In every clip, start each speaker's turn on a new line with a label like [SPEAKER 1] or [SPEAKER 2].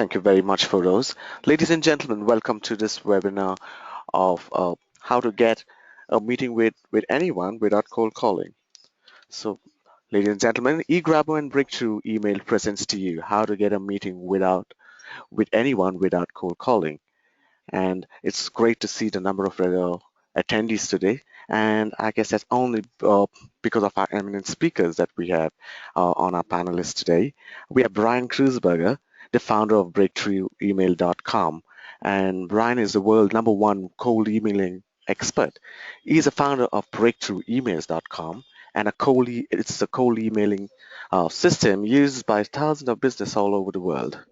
[SPEAKER 1] Thank you very much for those. Ladies and gentlemen, welcome to this webinar of how to get a meeting with anyone without cold calling. So, ladies and gentlemen, eGrabber and Breakthrough Email presents to you how to get a meeting with anyone without cold calling. And it's great to see the number of attendees today. And I guess that's only because of our eminent speakers that we have on our panelists today. We have Bryan Kreuzberger, the founder of BreakthroughEmail.com. And Bryan is the world #1 cold emailing expert. He's a founder of BreakthroughEmails.com, and it's a cold emailing system used by thousands of businesses all over the world.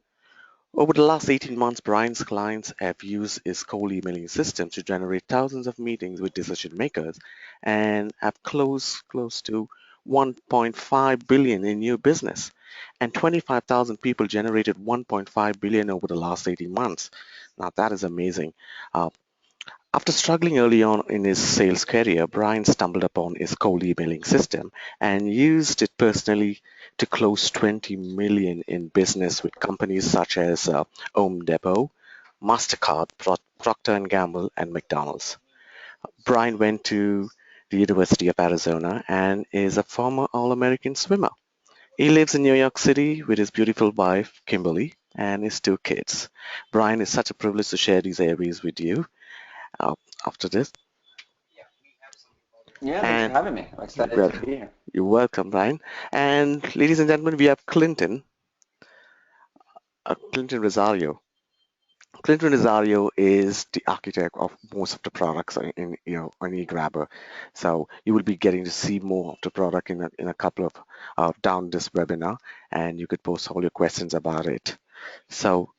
[SPEAKER 1] Over the last 18 months, Bryan's clients have used his cold emailing system to generate thousands of meetings with decision makers and have closed close to 1.5 billion in new business. And 25,000 people generated 1.5 billion over the last 18 months. Now that is amazing. After struggling early on in his sales career, Bryan stumbled upon his cold emailing system and used it personally to close 20 million in business with companies such as Home Depot, MasterCard, Procter & Gamble, and McDonald's. Bryan went to the University of Arizona and is a former All-American swimmer. He lives in New York City with his beautiful wife, Kimberly, and his 2 kids. Bryan, it's such a privilege to share these areas with you uh, after this.
[SPEAKER 2] Yeah, thanks for
[SPEAKER 1] And
[SPEAKER 2] having me. I'm excited
[SPEAKER 1] well,
[SPEAKER 2] to be here.
[SPEAKER 1] you're welcome, Bryan. And ladies and gentlemen, we have Clinton Rosario. Clinton Rosario is the architect of most of the products on eGrabber. So you will be getting to see more of the product in a couple of down this webinar, and you could post all your questions about it. So,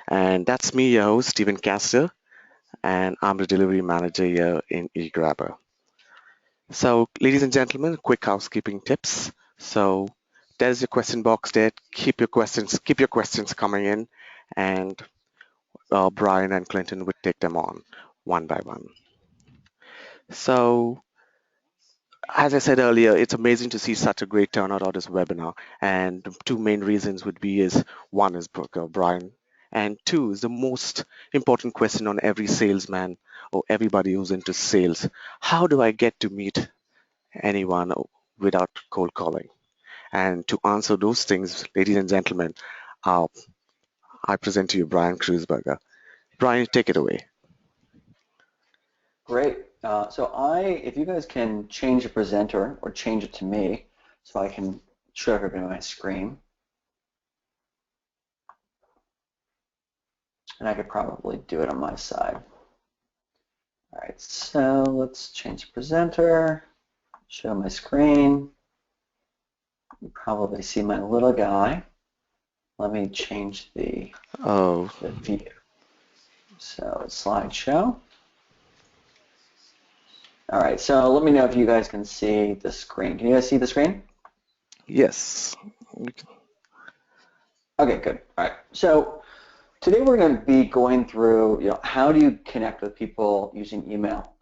[SPEAKER 1] and that's me, your host, Stephen Castor, and I'm the delivery manager here in eGrabber. So, ladies and gentlemen, quick housekeeping tips. So, there's your question box there. Keep your questions coming in, and Bryan and Clinton would take them on one by one. So, as I said earlier, it's amazing to see such a great turnout on this webinar, and the 2 main reasons would be is one is Bryan, and 2 is the most important question on every salesman or everybody who's into sales: how do I get to meet anyone without cold calling? And to answer those things, ladies and gentlemen, uh, I present to you Bryan Kreuzberger. Bryan, take it away.
[SPEAKER 2] Great. If you guys can change the presenter or change it to me so I can show everybody my screen. And I could probably do it on my side. All right, so let's change the presenter, show my screen. You probably see my little guy. Let me change the view. So slideshow. All right, so let me know if you guys can see the screen. Can you guys see the screen?
[SPEAKER 1] Yes.
[SPEAKER 2] Okay, good. All right. So today we're going to be going through, how do you connect with people using email?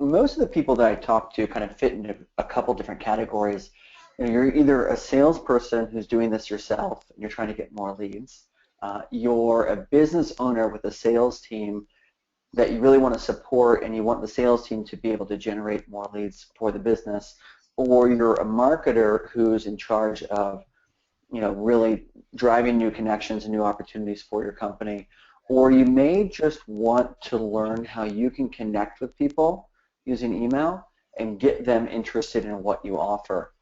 [SPEAKER 2] Most of the people that I talk to kind of fit into a couple different categories. You're either a salesperson who's doing this yourself and you're trying to get more leads. You're a business owner with a sales team that you really want to support and you want the sales team to be able to generate more leads for the business, or you're a marketer who's in charge of really driving new connections and new opportunities for your company, or you may just want to learn how you can connect with people using email and get them interested in what you offer.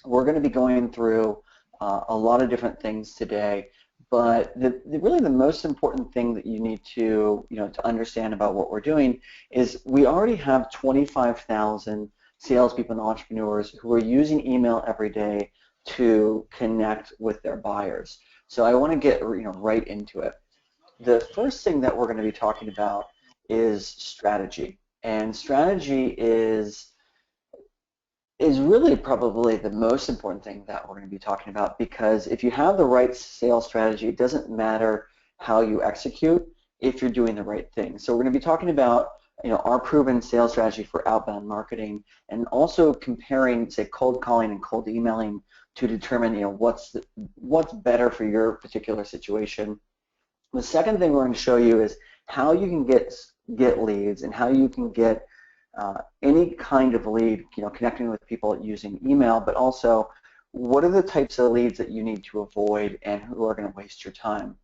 [SPEAKER 2] We're going to be going through a lot of different things today, but really the most important thing that you need to understand about what we're doing is we already have 25,000 salespeople and entrepreneurs who are using email every day to connect with their buyers. So I want to get right into it. The first thing that we're going to be talking about is strategy, and strategy is really probably the most important thing that we're going to be talking about, because if you have the right sales strategy, it doesn't matter how you execute if you're doing the right thing. So we're going to be talking about our proven sales strategy for outbound marketing, and also comparing, say, cold calling and cold emailing to determine, what's better for your particular situation. The second thing we're going to show you is how you can get leads and how you can get any kind of lead, connecting with people using email, but also what are the types of leads that you need to avoid and who are going to waste your time.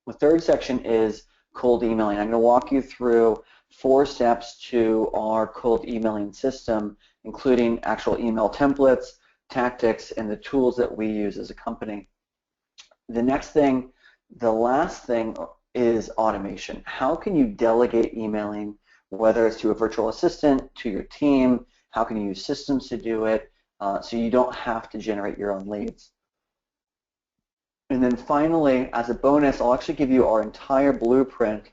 [SPEAKER 2] The third section is cold emailing. I'm going to walk you through 4 steps to our cold emailing system, including actual email templates, tactics, and the tools that we use as a company. The last thing is automation. How can you delegate emailing, whether it's to a virtual assistant, to your team? How can you use systems to do it so you don't have to generate your own leads? And then finally, as a bonus, I'll actually give you our entire blueprint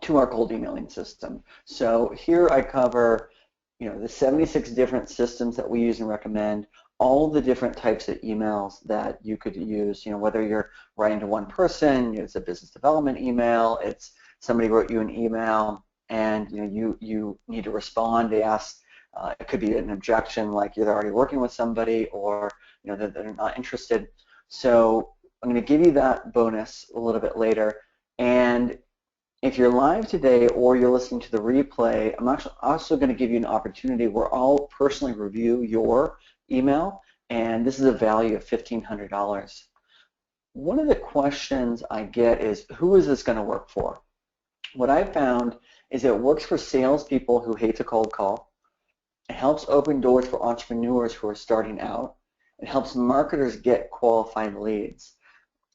[SPEAKER 2] to our cold emailing system. So here I cover, the 76 different systems that we use and recommend, all the different types of emails that you could use, whether you're writing to one person, it's a business development email, it's somebody wrote you an email and you need to respond. They ask, it could be an objection like you're already working with somebody, or that they're not interested. So I'm going to give you that bonus a little bit later. And if you're live today or you're listening to the replay, I'm actually also going to give you an opportunity where I'll personally review your email, and this is a value of $1,500. One of the questions I get is, who is this going to work for? What I found is it works for salespeople who hate to cold call. It helps open doors for entrepreneurs who are starting out. It helps marketers get qualified leads.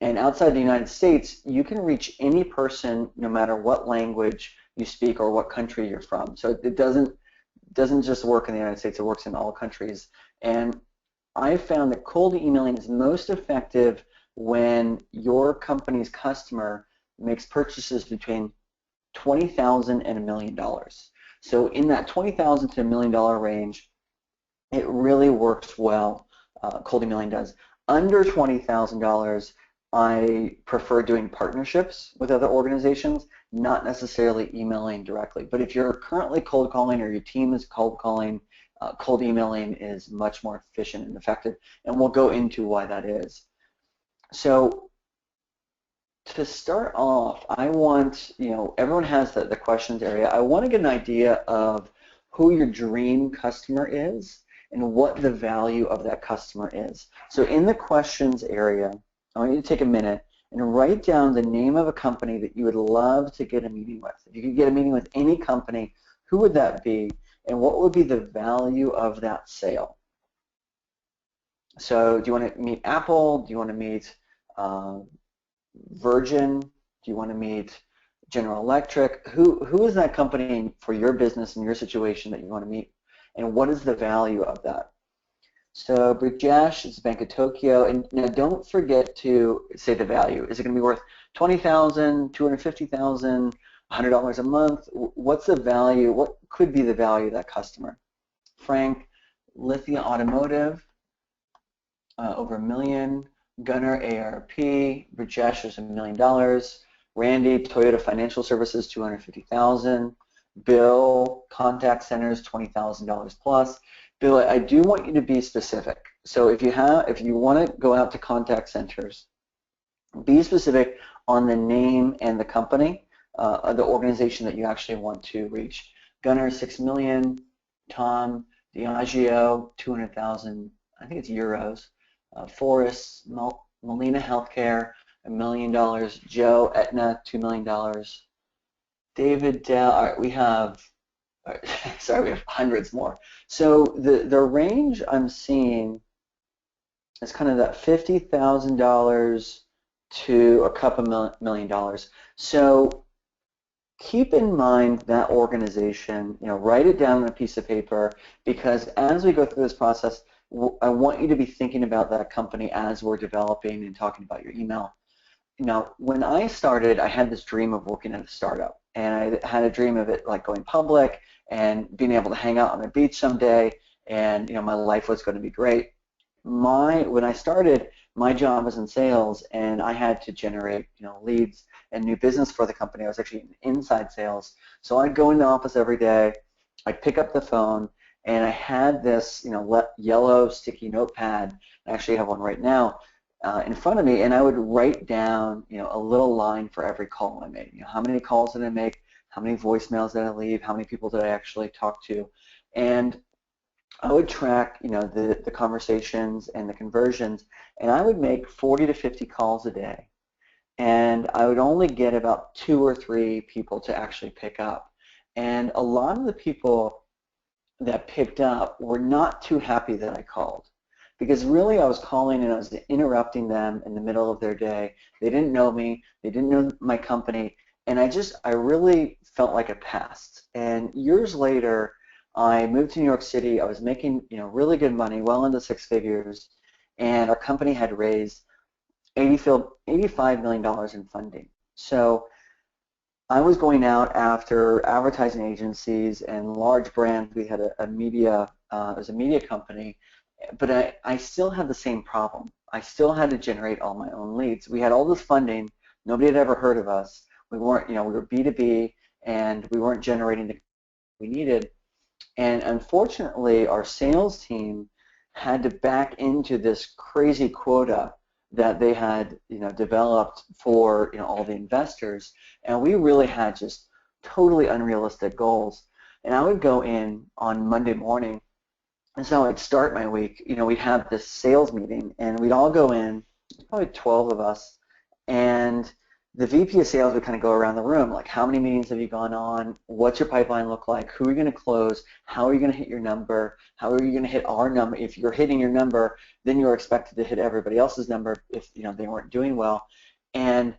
[SPEAKER 2] And outside the United States, you can reach any person no matter what language you speak or what country you're from. So it doesn't just work in the United States, it works in all countries. And I found that cold emailing is most effective when your company's customer makes purchases between $20,000 and $1 million. So in that $20,000 to $1 million range, it really works well. Cold emailing does. Under $20,000, I prefer doing partnerships with other organizations, not necessarily emailing directly. But if you're currently cold calling or your team is cold calling, cold emailing is much more efficient and effective, and we'll go into why that is. So to start off, I want, everyone has the questions area. I want to get an idea of who your dream customer is and what the value of that customer is. So in the questions area, I want you to take a minute and write down the name of a company that you would love to get a meeting with. If you could get a meeting with any company, who would that be, and what would be the value of that sale? So do you want to meet Apple? Do you want to meet Virgin? Do you want to meet General Electric? Who is that company for your business and your situation that you want to meet, and what is the value of that? So Brijesh is Bank of Tokyo, and now don't forget to say the value. Is it going to be worth $20,000, $250,000, $100 a month? What's the value? What could be the value of that customer? Frank, Lithia Automotive, over $1 million. Gunnar, ARP. Brijesh is $1 million. Randy, Toyota Financial Services, $250,000. Bill, Contact Centers, $20,000 plus. Bill, I do want you to be specific. So if you want to go out to contact centers, be specific on the name and the company, the organization that you actually want to reach. Gunnar, $6 million. Tom, Diageo, 200,000. I think it's euros. Forrest, Molina Healthcare, $1 million. Joe, Aetna, $2 million. David, all right, we have hundreds more. So the range I'm seeing is kind of that $50,000 to a couple $1 million. So keep in mind that organization, write it down on a piece of paper, because as we go through this process, I want you to be thinking about that company as we're developing and talking about your email. Now, when I started, I had this dream of working at a startup, and I had a dream of it like going public and being able to hang out on the beach someday, and my life was going to be great. when I started, my job was in sales, and I had to generate, leads and new business for the company. I was actually in inside sales, so I'd go in the office every day. I'd pick up the phone, and I had this, yellow sticky notepad. I actually have one right now in front of me, and I would write down, a little line for every call I made. How many calls did I make? How many voicemails did I leave? How many people did I actually talk to? And I would track, the conversations and the conversions, and I would make 40 to 50 calls a day, and I would only get about 2 or 3 people to actually pick up. And a lot of the people that picked up were not too happy that I called, because really I was calling and I was interrupting them in the middle of their day. They didn't know me, they didn't know my company, and I really felt like a pest. And years later, I moved to New York City. I was making, really good money, well into 6 figures, and our company had raised $85 million in funding. So I was going out after advertising agencies and large brands. We had a media, it was a media company, but I still had the same problem. I still had to generate all my own leads. We had all this funding. Nobody had ever heard of us. We weren't, we were B2B, and we weren't generating the we needed. And unfortunately, our sales team had to back into this crazy quota that they had, developed for, all the investors, and we really had just totally unrealistic goals. And I would go in on Monday morning, and so I'd start my week. We'd have this sales meeting, and we'd all go in, probably 12 of us, and the VP of sales would kind of go around the room, like, how many meetings have you gone on? What's your pipeline look like? Who are you going to close? How are you going to hit your number? How are you going to hit our number? If you're hitting your number, then you're expected to hit everybody else's number if they weren't doing well. And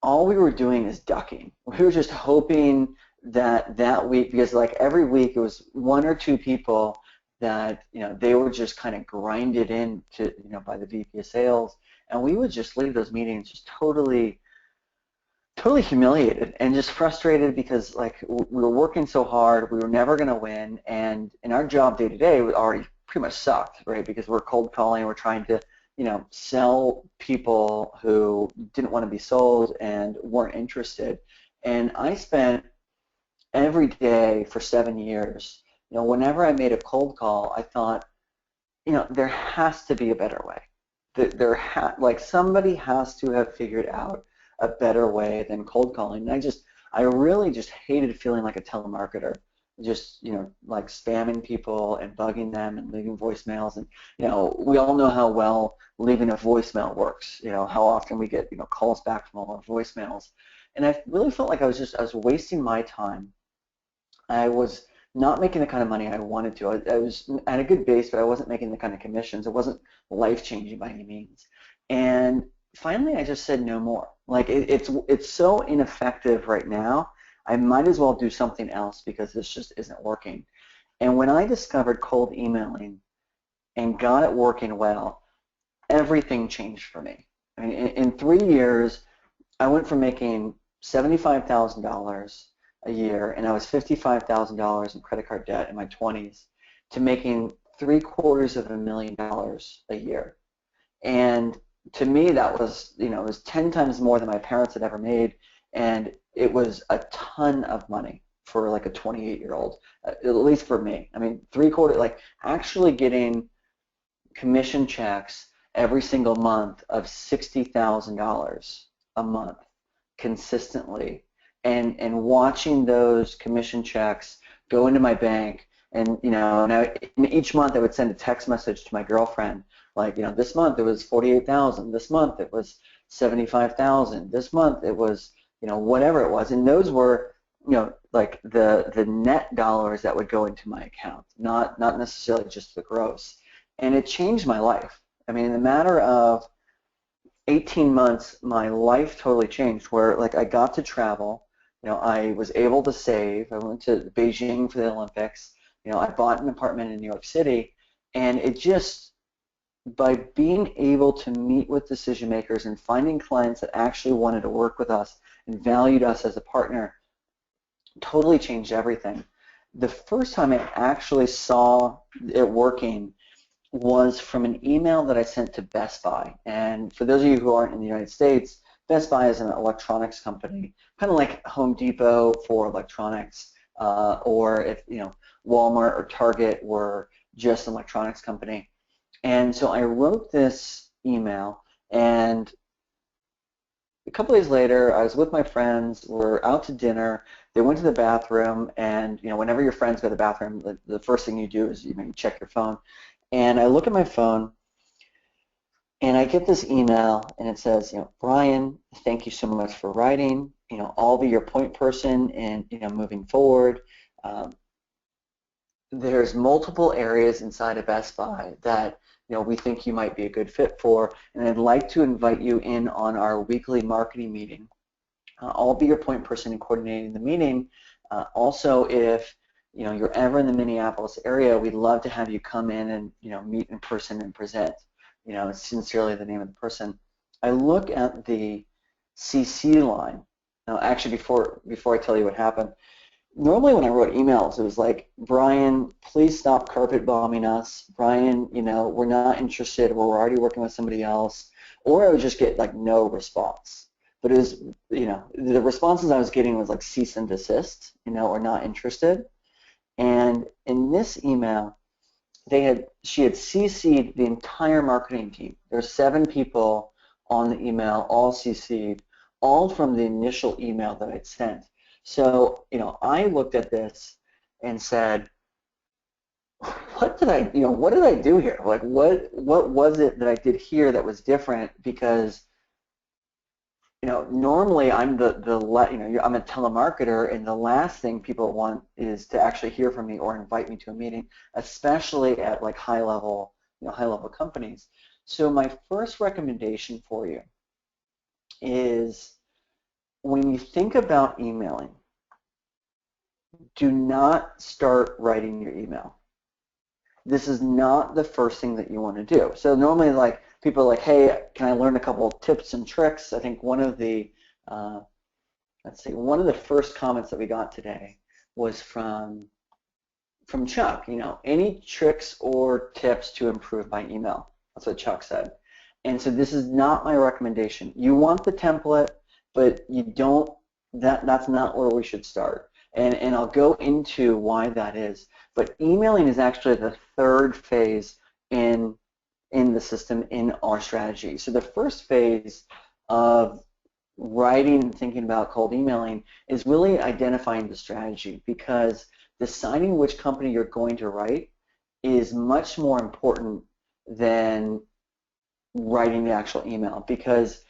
[SPEAKER 2] all we were doing is ducking. We were just hoping that week, because like every week it was 1 or 2 people that they were just kind of grinded in to by the VP of sales, and we would just leave those meetings just totally humiliated and just frustrated, because like we were working so hard, we were never going to win, and our job day to day already pretty much sucked, right? Because we're cold calling, we're trying to sell people who didn't want to be sold and weren't interested. And I spent every day for 7 years, whenever I made a cold call, I thought, there has to be a better way. Like somebody has to have figured out a better way than cold calling. And I really just hated feeling like a telemarketer, just like spamming people and bugging them and leaving voicemails. And we all know how well leaving a voicemail works. How often we get calls back from all our voicemails. And I really felt like I was wasting my time. I was not making the kind of money I wanted to. I was at a good base, but I wasn't making the kind of commissions. It wasn't life-changing by any means. And finally, I just said no more. Like it's so ineffective right now. I might as well do something else, because this just isn't working. And when I discovered cold emailing and got it working well, everything changed for me. I mean, in 3 years, I went from making $75,000 a year, and I was $55,000 in credit card debt in my 20s, to making $750,000 a year. And to me, that was, it was 10 times more than my parents had ever made, and it was a ton of money for like a 28-year-old, at least for me. I mean, like actually getting commission checks every single month of $60,000 a month consistently, and watching those commission checks go into my bank. And now each month I would send a text message to my girlfriend, like, this month it was 48,000, this month it was 75,000, this month it was whatever it was. And those were like the net dollars that would go into my account, not necessarily just the gross. And it changed my life. I mean, in a matter of 18 months, my life totally changed, where like I got to travel. I was able to save. I went to Beijing for the Olympics. I bought an apartment in New York City, and it just, by being able to meet with decision makers and finding clients that actually wanted to work with us and valued us as a partner, totally changed everything. The first time I actually saw it working, was from an email that I sent to Best Buy. And for those of you who aren't in the United States, Best Buy is an electronics company, kind of like Home Depot for electronics, or if Walmart or Target were just an electronics company. And so I wrote this email, and a couple days later, I was with my friends. We're out to dinner. They went to the bathroom, and whenever your friends go to the bathroom, the first thing you do is you check your phone. And I look at my phone, and I get this email, and it says, Bryan, thank you so much for writing. I'll be your point person, and moving forward. There's multiple areas inside of Best Buy that we think you might be a good fit for, and I'd like to invite you in on our weekly marketing meeting. I'll be your point person in coordinating the meeting. Also, if you're ever in the Minneapolis area, we'd love to have you come in and meet in person and present. It's sincerely the name of the person. I look at the CC line. Now, actually, before I tell you what happened, normally when I wrote emails, it was like, Bryan, please stop carpet bombing us. Bryan, we're not interested. We're already working with somebody else. Or I would just get like no response. But it was, the responses I was getting was like cease and desist, or not interested. And in this email, she had CC'd the entire marketing team. There's 7 people on the email, all CC'd, all from the initial email that I'd sent. So, I looked at this and said, what did I do here? Like, what was it that I did here that was different? Because, normally I'm I'm a telemarketer, and the last thing people want is to actually hear from me or invite me to a meeting, especially at like high level companies. So my first recommendation for you is, when you think about emailing, do not start writing your email. This is not the first thing that you want to do. So normally, like, people are like, hey, can I learn a couple of tips and tricks? I think one of the first comments that we got today was from Chuck. Any tricks or tips to improve my email? That's what Chuck said. And so this is not my recommendation. You want the template, but you don't. That's not where we should start. And I'll go into why that is. But emailing is actually the third phase in the system, in our strategy. So the first phase of writing and thinking about cold emailing is really identifying the strategy, because deciding which company you're going to write is much more important than writing the actual email, because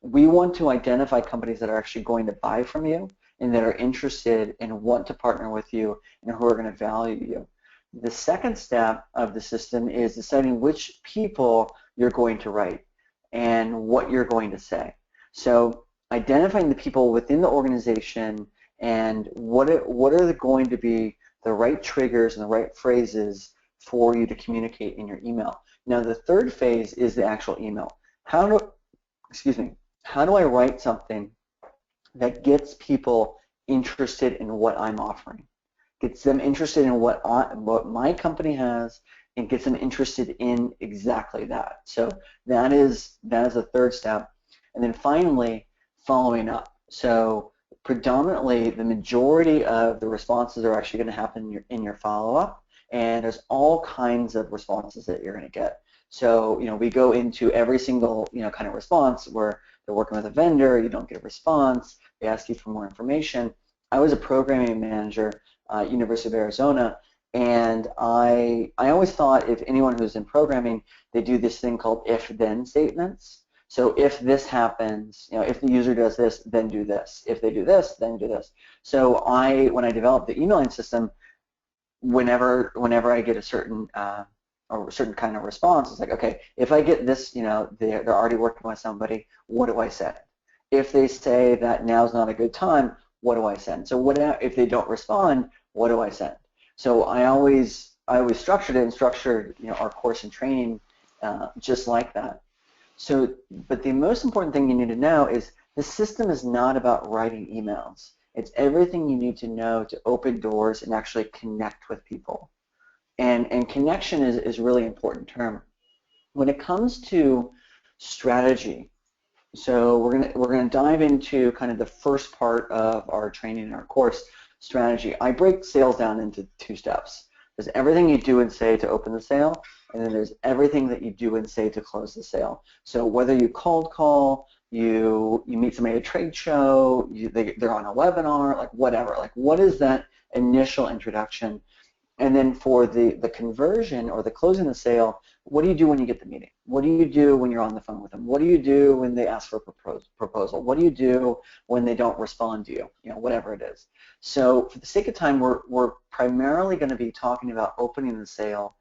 [SPEAKER 2] we want to identify companies that are actually going to buy from you and that are interested and want to partner with you and who are going to value you. The second step of the system is deciding which people you're going to write and what you're going to say. So identifying the people within the organization and what are going to be the right triggers and the right phrases for you to communicate in your email. Now the third phase is the actual email. How do I write something that gets people interested in what I'm offering, gets them interested in what my company has, and gets them interested in exactly that. So that is the third step. And then finally, following up. So predominantly, the majority of the responses are actually going to happen in your follow-up, and there's all kinds of responses that you're going to get. So we go into every single kind of response where they're working with a vendor, you don't get a response, they ask you for more information. I was a programming manager at University of Arizona, and I always thought, if anyone who's in programming, they do this thing called if-then statements. So if this happens, if the user does this, then do this. If they do this, then do this. So when I developed the emailing system, whenever I get a certain kind of response, it's like, okay, if I get this, they're already working with somebody, what do I send? If they say that now's not a good time, what do I send? So if they don't respond, what do I send? So I always structured it and structured our course and training just like that. So, but the most important thing you need to know is the system is not about writing emails. It's everything you need to know to open doors and actually connect with people. And connection is a really important term. When it comes to strategy, so we're gonna dive into kind of the first part of our training in our course, strategy. I break sales down into 2 steps. There's everything you do and say to open the sale, and then there's everything that you do and say to close the sale. So whether you cold call, you meet somebody at a trade show, they're on a webinar, like whatever, like what is that initial introduction? And then for the conversion or the closing the sale, what do you do when you get the meeting? What do you do when you're on the phone with them? What do you do when they ask for a proposal? What do you do when they don't respond to you? You know, whatever it is. So for the sake of time, we're primarily going to be talking about opening the sale,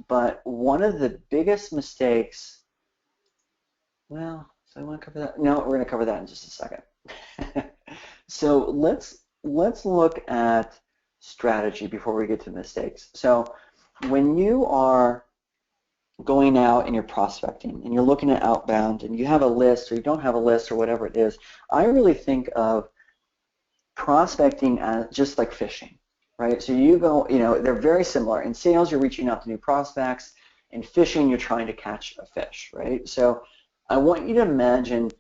[SPEAKER 2] but one of the biggest mistakes, well, so I want to cover that? No, we're going to cover that in just a second. So let's look at strategy before we get to mistakes. So when you are going out and you're prospecting and you're looking at outbound and you have a list or you don't have a list or whatever it is, I really think of prospecting as just like fishing, right? So you go, you know, they're very similar. In sales, you're reaching out to new prospects. In fishing, you're trying to catch a fish, right? So I want you to imagine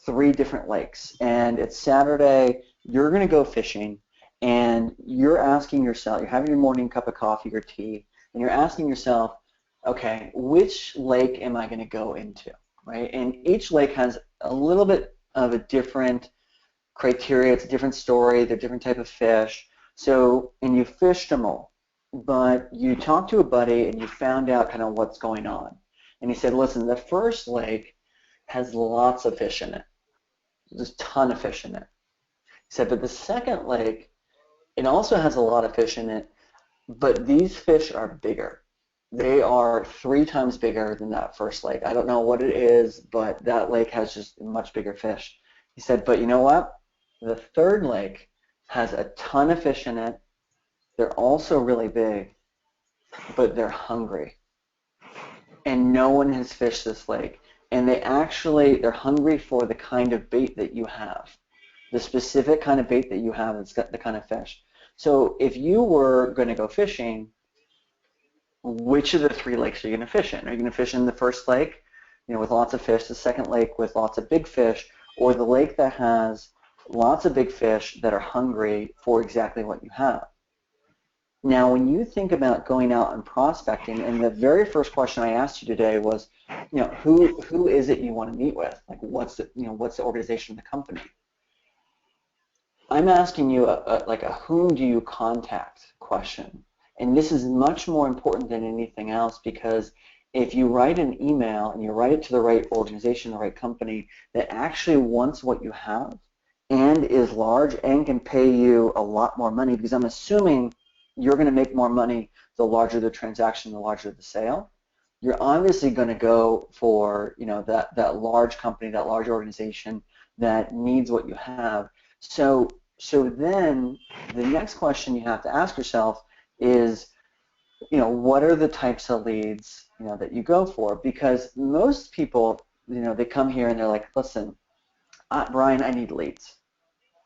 [SPEAKER 2] 3 different lakes, and it's Saturday, you're going to go fishing, and you're asking yourself, you're having your morning cup of coffee or tea, and you're asking yourself, okay, which lake am I going to go into, right? And each lake has a little bit of a different criteria, it's a different story, they're different type of fish. So, and you fished them all, but you talked to a buddy and you found out kind of what's going on. And he said, listen, the first lake has lots of fish in it. There's a ton of fish in it. He said, but the second lake, it also has a lot of fish in it, but these fish are bigger. They are 3 times bigger than that first lake. I don't know what it is, but that lake has just much bigger fish. He said, but you know what? The third lake has a ton of fish in it. They're also really big, but they're hungry. And no one has fished this lake. And they're hungry for the kind of bait that you have, the specific kind of bait that you have that's got the kind of fish. So if you were going to go fishing, which of the 3 lakes are you going to fish in? Are you going to fish in the first lake, you know, with lots of fish, the second lake with lots of big fish, or the lake that has lots of big fish that are hungry for exactly what you have? Now, when you think about going out and prospecting, and the very first question I asked you today was, you know, who is it you want to meet with? Like, what's the organization of the company? I'm asking you like a whom do you contact question, and this is much more important than anything else, because if you write an email and you write it to the right organization, the right company that actually wants what you have and is large and can pay you a lot more money, because I'm assuming you're going to make more money the larger the transaction, the larger the sale. You're obviously going to go for, you know, that large company, that large organization that needs what you have. So then the next question you have to ask yourself is, you know, what are the types of leads, you know, that you go for? Because most people, you know, they come here and they're like, listen, Bryan, I need leads.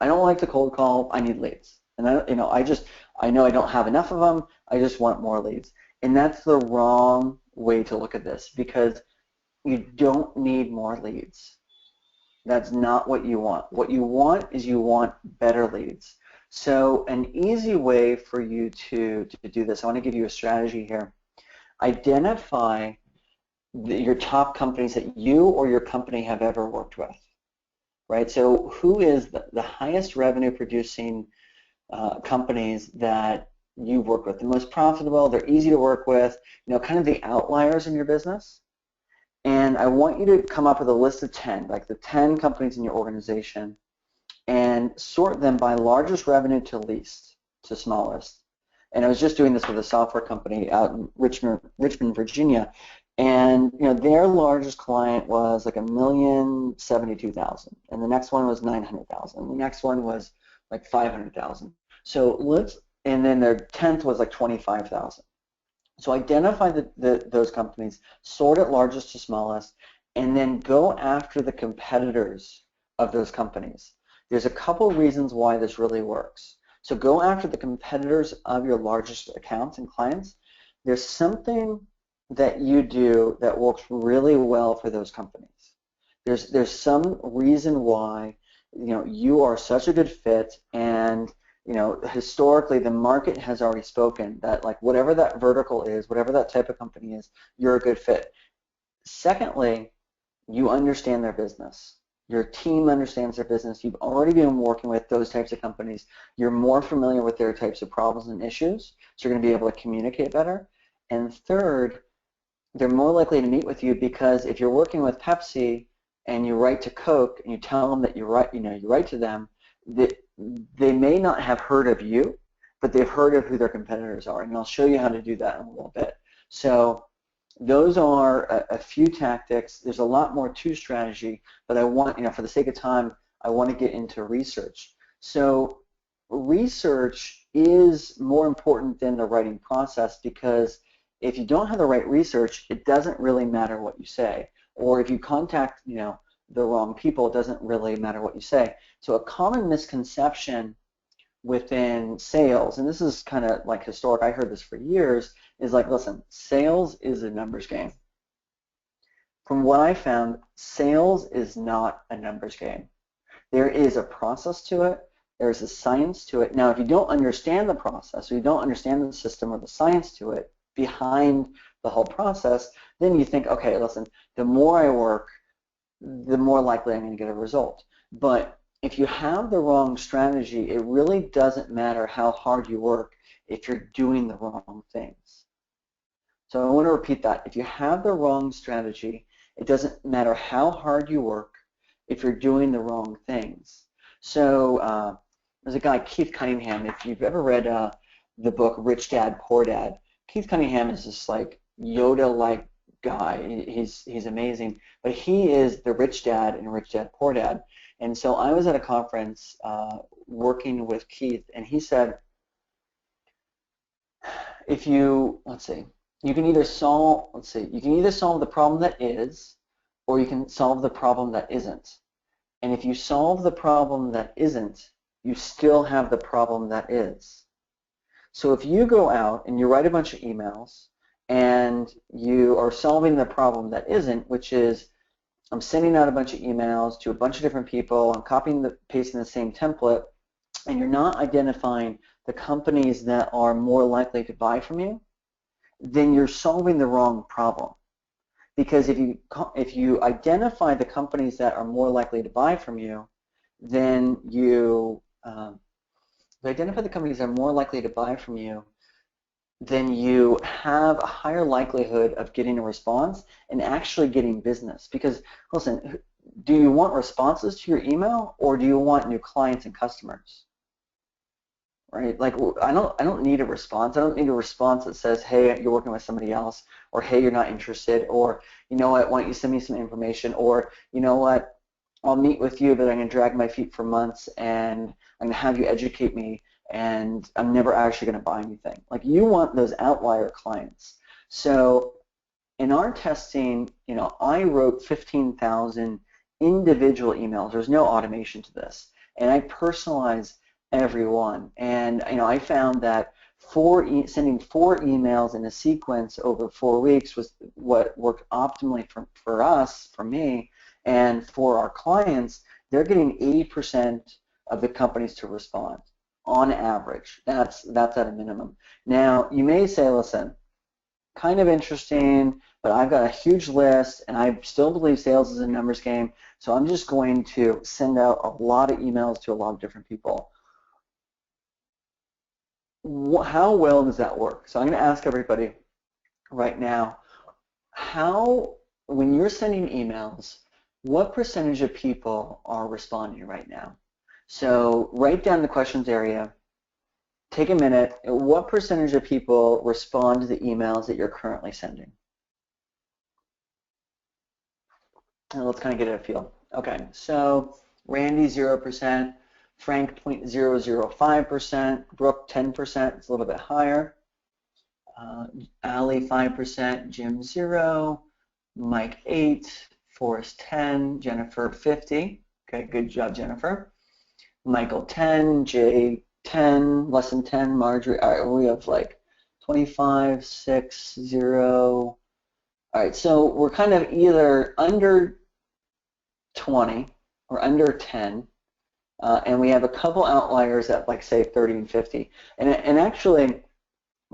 [SPEAKER 2] I don't like to cold call. I need leads. And I know I don't have enough of them. I just want more leads. And that's the wrong way to look at this, because you don't need more leads. That's not what you want. What you want is you want better leads. So an easy way for you to do this, I want to give you a strategy here. Identify your top companies that you or your company have ever worked with, right? So who is the highest revenue producing companies that you work with, the most profitable, they're easy to work with, you know, kind of the outliers in your business. And I want you to come up with a list of 10, like the 10 companies in your organization, and sort them by largest revenue to least, to smallest. And I was just doing this with a software company out in Richmond, Virginia, and you know, their largest client was like $1,072,000, and the next one was $900,000, and the next one was like $500,000. So and then their 10th was like $25,000. So identify those companies, sort it largest to smallest, and then go after the competitors of those companies. There's a couple reasons why this really works. So go after the competitors of your largest accounts and clients, there's something that you do that works really well for those companies. There's some reason why you are such a good fit, and historically the market has already spoken that like whatever that vertical is, whatever that type of company is, you're a good fit. Secondly, you understand their business. Your team understands their business. You've already been working with those types of companies. You're more familiar with their types of problems and issues, so you're going to be able to communicate better. And third, they're more likely to meet with you because if you're working with Pepsi and you write to Coke and you tell them that you write to them, they may not have heard of you, but they've heard of who their competitors are, and I'll show you how to do that in a little bit. So those are a few tactics. There's a lot more to strategy, but I want, for the sake of time, I want to get into research. So research is more important than the writing process, because if you don't have the right research, it doesn't really matter what you say. Or if you contact, the wrong people, it doesn't really matter what you say. So a common misconception within sales, and this is kind of like historic, I heard this for years, is like, listen, sales is a numbers game. From what I found, sales is not a numbers game. There is a process to it. There's a science to it. Now, if you don't understand the process, or you don't understand the system or the science to it behind the whole process, then you think, okay, listen, the more I work, the more likely I'm going to get a result. But if you have the wrong strategy, it really doesn't matter how hard you work if you're doing the wrong things. So I want to repeat that. If you have the wrong strategy, it doesn't matter how hard you work if you're doing the wrong things. So there's a guy, Keith Cunningham, if you've ever read the book Rich Dad, Poor Dad, Keith Cunningham is this like Yoda-like guy. He's amazing, but he is the rich dad in Rich Dad, Poor Dad. And so I was at a conference working with Keith, and he said, if you, you can either solve the problem that is, or you can solve the problem that isn't. And if you solve the problem that isn't, you still have the problem that is. So if you go out and you write a bunch of emails and you are solving the problem that isn't, which is I'm sending out a bunch of emails to a bunch of different people, I'm copying and pasting the same template, and you're not identifying the companies that are more likely to buy from you, then you're solving the wrong problem. Because if you identify the companies that are more likely to buy from you, then you identify the companies that are more likely to buy from you, then you have a higher likelihood of getting a response and actually getting business. Because listen, do you want responses to your email, or do you want new clients and customers? Right? Like, I don't need a response. I don't need a response that says, hey, you're working with somebody else, or hey, you're not interested, or you know what, why don't you send me some information, or you know what, I'll meet with you, but I'm going to drag my feet for months and I'm going to have you educate me, and I'm never actually going to buy anything. Like, you want those outlier clients. So in our testing, I wrote 15,000 individual emails. There's no automation to this, and I personalized every one. And I found that sending 4 emails in a sequence over 4 weeks was what worked optimally for us, for me, and for our clients. They're getting 80% of the companies to respond on average. That's at a minimum. Now, you may say, listen, kind of interesting, but I've got a huge list, and I still believe sales is a numbers game, so I'm just going to send out a lot of emails to a lot of different people. How well does that work? So I'm going to ask everybody right now, when you're sending emails, what percentage of people are responding right now? So write down the questions area, take a minute. What percentage of people respond to the emails that you're currently sending? And let's kind of get a feel. Okay, so Randy, 0%, Frank, 0.005%, Brooke, 10%, it's a little bit higher. Ali, 5%, Jim, 0, Mike, 8, Forrest, 10, Jennifer, 50. Okay, good job, Jennifer. Michael, 10, Jay, 10, less than 10, Marjorie. All right, we have like 25, 6, 0. All right, so we're kind of either under 20 or under 10, and we have a couple outliers at like say 30 and 50. And actually,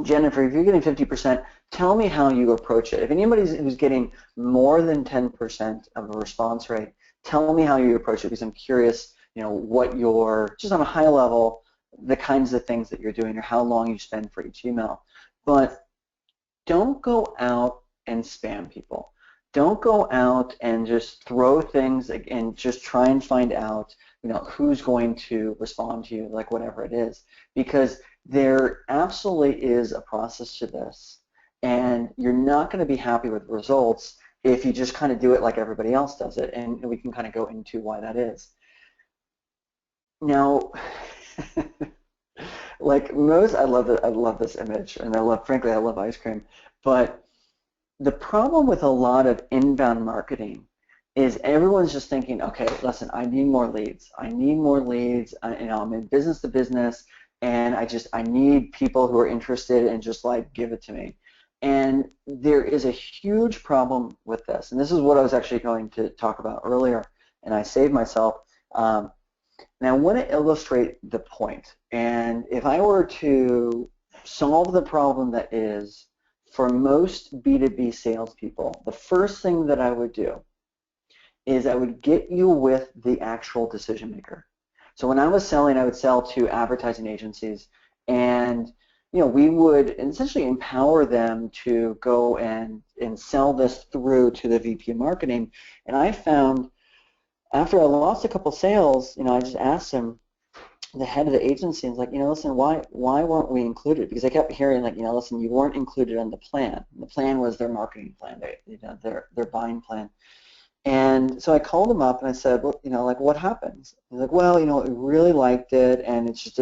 [SPEAKER 2] Jennifer, if you're getting 50%, tell me how you approach it. If anybody who's getting more than 10% of a response rate, tell me how you approach it, because I'm curious, what your, just on a high level, the kinds of things that you're doing or how long you spend for each email. But don't go out and spam people. Don't go out and just throw things and just try and find out, who's going to respond to you, like whatever it is, because there absolutely is a process to this, and you're not going to be happy with the results if you just kind of do it like everybody else does it, and we can kind of go into why that is. Now, like most, I love this image, and frankly, I love ice cream, but the problem with a lot of inbound marketing is everyone's just thinking, okay, listen, I need more leads. I need more leads. I'm in business to business, and I need people who are interested, and just like give it to me. And there is a huge problem with this, and this is what I was actually going to talk about earlier, and I saved myself. Now I want to illustrate the point, and if I were to solve the problem that is, for most B2B salespeople, the first thing that I would do is I would get you with the actual decision maker. So when I was selling, I would sell to advertising agencies, and we would essentially empower them to go and sell this through to the VP of marketing. And I found, after I lost a couple sales, I just asked him, the head of the agency, is like, listen, why weren't we included? Because I kept hearing, like, listen, you weren't included on the plan. The plan was their marketing plan, their buying plan. And so I called him up and I said, well, like, what happened? He's like, well, we really liked it, and it just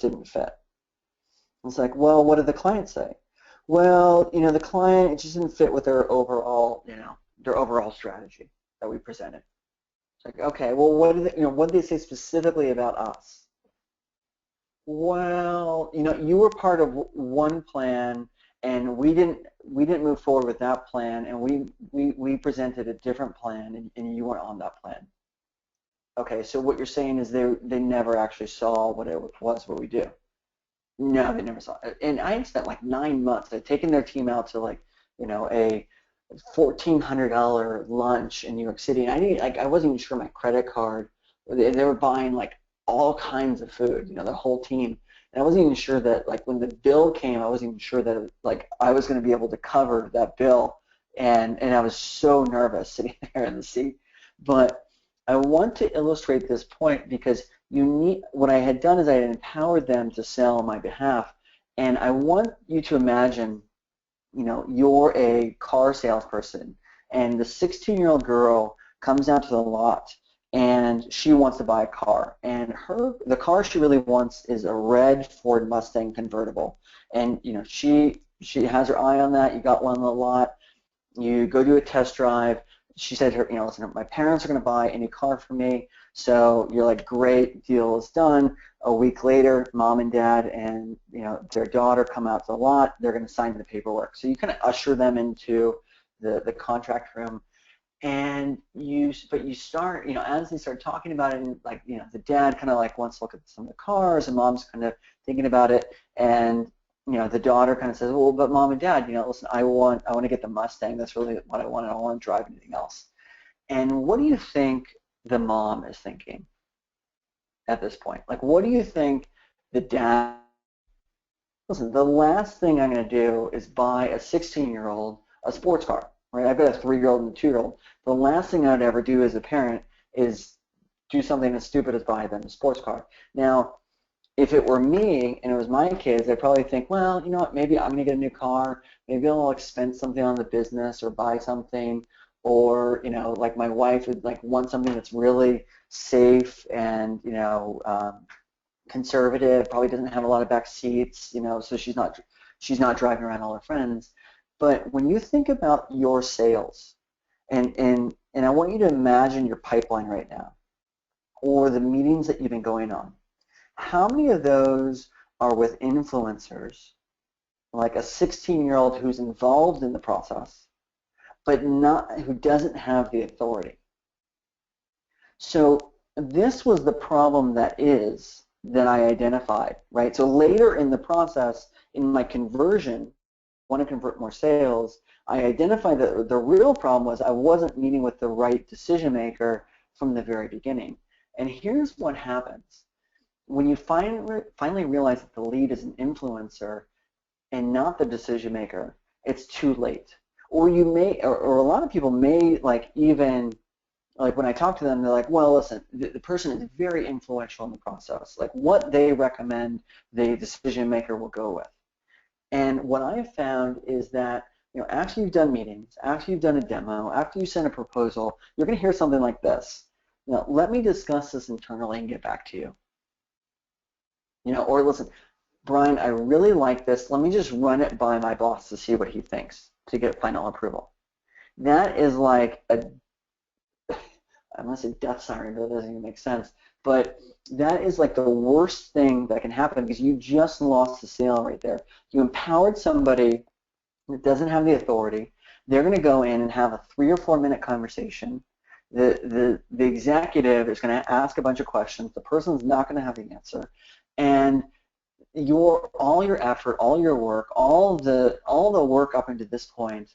[SPEAKER 2] didn't fit. I was like, well, what did the client say? Well, the client, it just didn't fit with their overall, their overall strategy that we presented. It's like, okay, well, what did they say specifically about us? Well, you were part of one plan, and we didn't move forward with that plan, and we presented a different plan, and you weren't on that plan. Okay, so what you're saying is they never actually saw what it was what we do. No, they never saw it. And I had spent like 9 months. I'd taken their team out to like, a $1,400 lunch in New York City, and I wasn't even sure my credit card. They were buying like all kinds of food, the whole team. And I wasn't even sure that, like, when the bill came, I wasn't even sure that, like, I was going to be able to cover that bill. And I was so nervous sitting there in the seat. But I want to illustrate this point because what I had done is I had empowered them to sell on my behalf. And I want you to imagine, you're a car salesperson, and the 16-year-old girl comes out to the lot, and she wants to buy a car, and the car she really wants is a red Ford Mustang convertible, and she has her eye on that. You got one on the lot. You go do a test drive. She said, listen, my parents are going to buy a new car for me. So you're like, great, deal is done. A week later, mom and dad and their daughter come out to the lot. They're going to sign the paperwork. So you kind of usher them into the contract room. And you start, as they start talking about it, and like, the dad kind of like wants to look at some of the cars, and mom's kind of thinking about it, and the daughter kind of says, well, but mom and dad, listen, I want to get the Mustang. That's really what I want. I don't want to drive anything else. And what do you think the mom is thinking at this point? Like, what do you think the dad? Listen, the last thing I'm going to do is buy a 16-year-old a sports car. Right? I've got a 3-year-old and a 2-year-old. The last thing I'd ever do as a parent is do something as stupid as buy them a sports car. Now, if it were me and it was my kids, I'd probably think, well, you know what, maybe I'm going to get a new car. Maybe I'll expense something on the business or buy something. Or, like my wife would like want something that's really safe and, conservative, probably doesn't have a lot of back seats, so she's not driving around all her friends. But when you think about your sales, and I want you to imagine your pipeline right now, or the meetings that you've been going on, how many of those are with influencers, like a 16-year-old who's involved in the process, but who doesn't have the authority. So this was the problem that I identified, right? So later in the process, in my conversion, want to convert more sales, I identified that the real problem was I wasn't meeting with the right decision maker from the very beginning. And here's what happens. When you finally realize that the lead is an influencer and not the decision maker, it's too late. Or you may, or a lot of people may even when I talk to them, they're like, well, listen, the person is very influential in the process. Like what they recommend, the decision maker will go with. And what I have found is that after you've done meetings, after you've done a demo, after you send a proposal, you're going to hear something like this. Let me discuss this internally and get back to you. Or listen, Brian, I really like this. Let me just run it by my boss to see what he thinks to get final approval. That is like I must say death siren, but that doesn't even make sense. But that is like the worst thing that can happen because you just lost the sale right there. You empowered somebody that doesn't have the authority. They're going to go in and have a 3 or 4 minute conversation. The executive is going to ask a bunch of questions. The person's not going to have the answer, and all your effort, all your work, all the work up until this point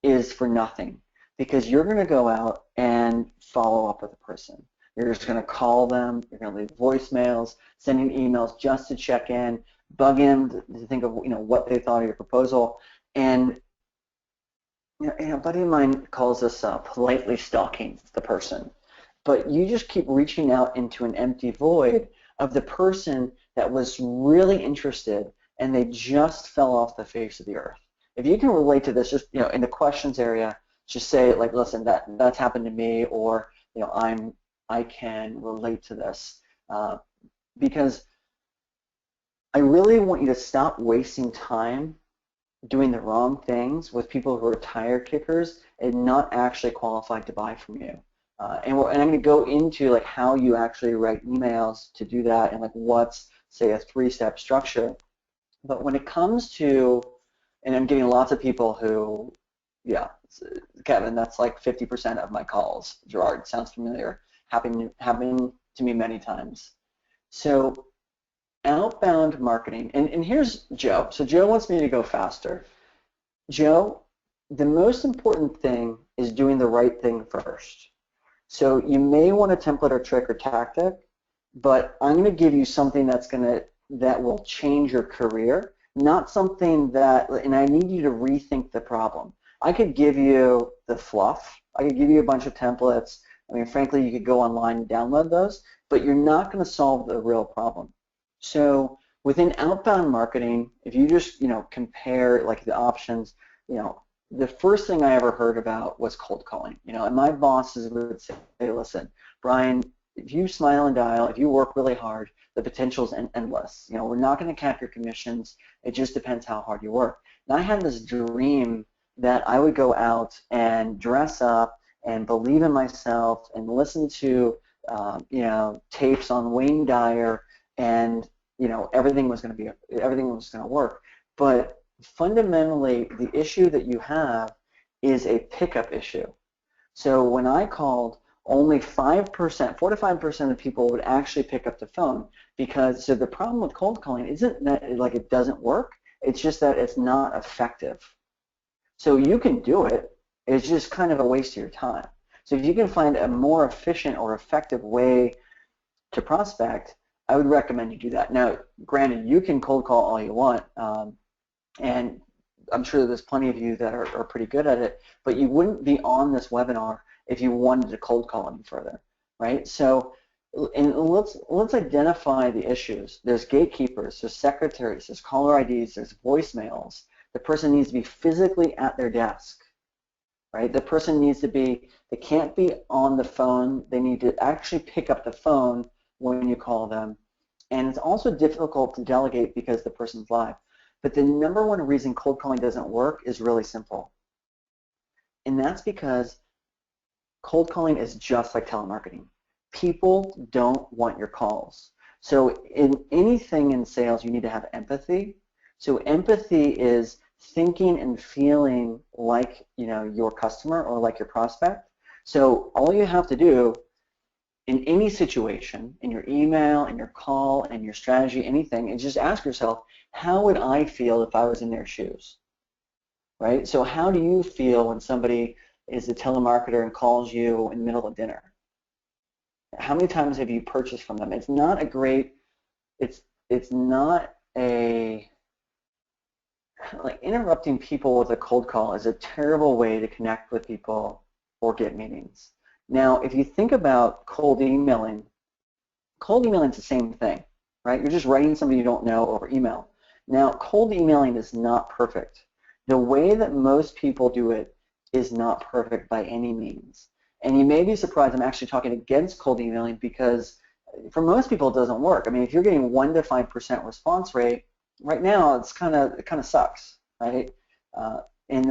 [SPEAKER 2] is for nothing because you're going to go out and follow up with the person. You're just going to call them. You're going to leave voicemails, sending emails just to check in, bug in to think of what they thought of your proposal. And a buddy of mine calls this politely stalking the person. But you just keep reaching out into an empty void of the person that was really interested and they just fell off the face of the earth. If you can relate to this, just in the questions area, just say like, listen, that's happened to me, or I can relate to this because I really want you to stop wasting time doing the wrong things with people who are tire kickers and not actually qualified to buy from you. And I'm going to go into like how you actually write emails to do that and like what's, say, a 3-step structure. But when it comes to, and I'm getting lots of people who, yeah, Kevin, that's like 50% of my calls. Gerard, sounds familiar. Happened to me many times. So outbound marketing, and here's Joe. So Joe wants me to go faster. Joe, the most important thing is doing the right thing first. So you may want a template or trick or tactic, but I'm going to give you something that will change your career, not something that, and I need you to rethink the problem. I could give you the fluff. I could give you a bunch of templates. I mean, frankly, you could go online and download those, but you're not going to solve the real problem. So within outbound marketing, if you just compare like the options, the first thing I ever heard about was cold calling. And my bosses would say, hey, listen, Brian, if you smile and dial, if you work really hard, the potential is endless. We're not going to cap your commissions. It just depends how hard you work. And I had this dream that I would go out and dress up and believe in myself and listen to tapes on Wayne Dyer, and everything was going to work. But fundamentally, the issue that you have is a pickup issue. So when I called, only 5%, 4 to 5% of people would actually pick up the phone because so the problem with cold calling isn't that like it doesn't work. It's just that it's not effective. So you can do it. It's just kind of a waste of your time. So if you can find a more efficient or effective way to prospect, I would recommend you do that. Now, granted, you can cold call all you want, and I'm sure there's plenty of you that are pretty good at it, but you wouldn't be on this webinar if you wanted to cold call any further, right? So and let's identify the issues. There's gatekeepers, there's secretaries, there's caller IDs, there's voicemails. The person needs to be physically at their desk, right? The person needs to be, they can't be on the phone. They need to actually pick up the phone when you call them. And it's also difficult to delegate because the person's live. But the number one reason cold calling doesn't work is really simple. And that's because cold calling is just like telemarketing. People don't want your calls. So in anything in sales, you need to have empathy. So empathy is thinking and feeling like, your customer or like your prospect. So all you have to do in any situation, in your email, in your call, in your strategy, anything, is just ask yourself, how would I feel if I was in their shoes, right? So how do you feel when somebody is a telemarketer and calls you in the middle of dinner? How many times have you purchased from them? It's not a great, it's not a, like interrupting people with a cold call is a terrible way to connect with people or get meetings. Now, if you think about cold emailing is the same thing, right? You're just writing somebody you don't know over email. Now, cold emailing is not perfect. The way that most people do it is not perfect by any means. And you may be surprised I'm actually talking against cold emailing because for most people it doesn't work. I mean, if you're getting 1 to 5% response rate, right now it kind of sucks, right? And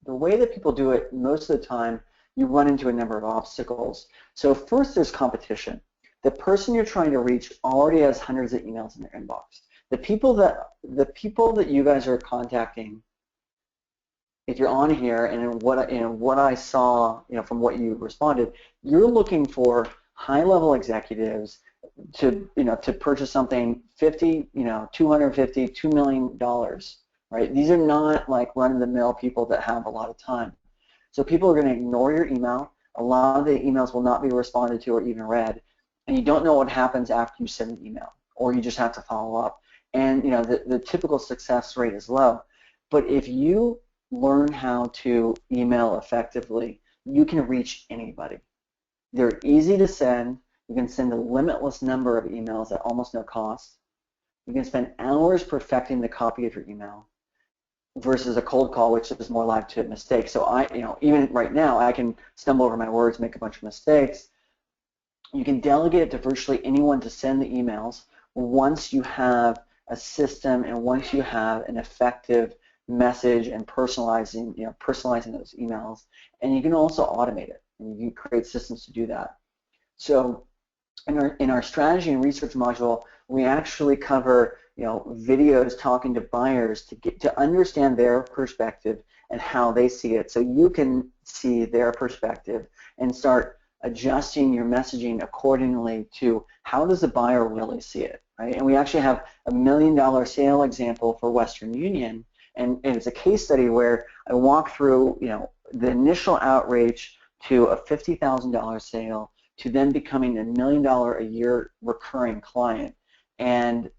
[SPEAKER 2] the way that people do it most of the time, you run into a number of obstacles. So first, there's competition. The person you're trying to reach already has hundreds of emails in their inbox. The people that you guys are contacting, if you're on here, and what I saw, from what you responded, you're looking for high-level executives to purchase something 50, 250, $2 million, right? These are not like run-of-the-mill people that have a lot of time. So people are going to ignore your email. A lot of the emails will not be responded to or even read, and you don't know what happens after you send an email, or you just have to follow up. And the typical success rate is low. But if you learn how to email effectively, you can reach anybody. They're easy to send. You can send a limitless number of emails at almost no cost. You can spend hours perfecting the copy of your email versus a cold call, which is more liable to mistakes. So even right now, I can stumble over my words, make a bunch of mistakes. You can delegate it to virtually anyone to send the emails once you have a system and once you have an effective message and personalizing those emails. And you can also automate it, and you can create systems to do that. So in our strategy and research module, we actually cover videos talking to buyers to understand their perspective and how they see it, so you can see their perspective and start adjusting your messaging accordingly to how does the buyer really see it, right? And we actually have a $1 million sale example for Western Union, and it's a case study where I walk through the initial outreach to a $50,000 sale to then becoming a $1 million a year recurring client. And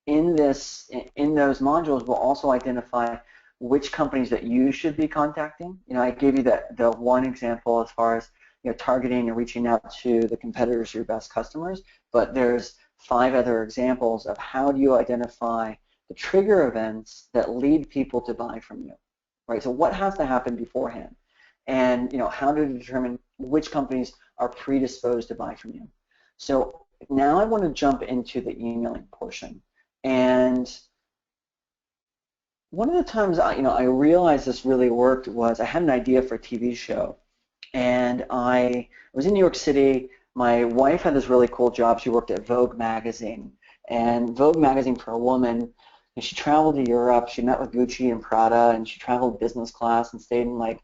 [SPEAKER 2] in those modules, we'll also identify which companies that you should be contacting. I gave you the one example as far as targeting and reaching out to the competitors, your best customers, but there's 5 other examples of how do you identify the trigger events that lead people to buy from you, right? So what has to happen beforehand, and how to determine which companies are predisposed to buy from you. So now I want to jump into the emailing portion. And one of the times I realized this really worked was I had an idea for a TV show, and I was in New York City. My wife had this really cool job. She worked at Vogue magazine, and Vogue magazine for a woman. And she traveled to Europe. She met with Gucci and Prada, and she traveled business class and stayed in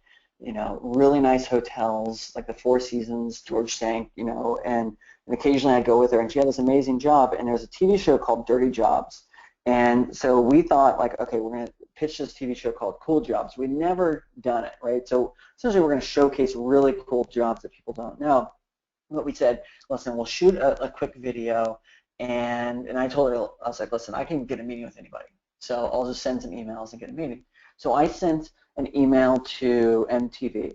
[SPEAKER 2] really nice hotels like the Four Seasons, George Sank, and occasionally I'd go with her, and she had this amazing job. And there's a TV show called Dirty Jobs, and so we thought okay, we're going to pitch this TV show called Cool Jobs. We'd never done it, right? So essentially we're going to showcase really cool jobs that people don't know. But we said, listen, we'll shoot a quick video, and I told her, I was like, listen, I can get a meeting with anybody, so I'll just send some emails and get a meeting. So I sent an email to MTV,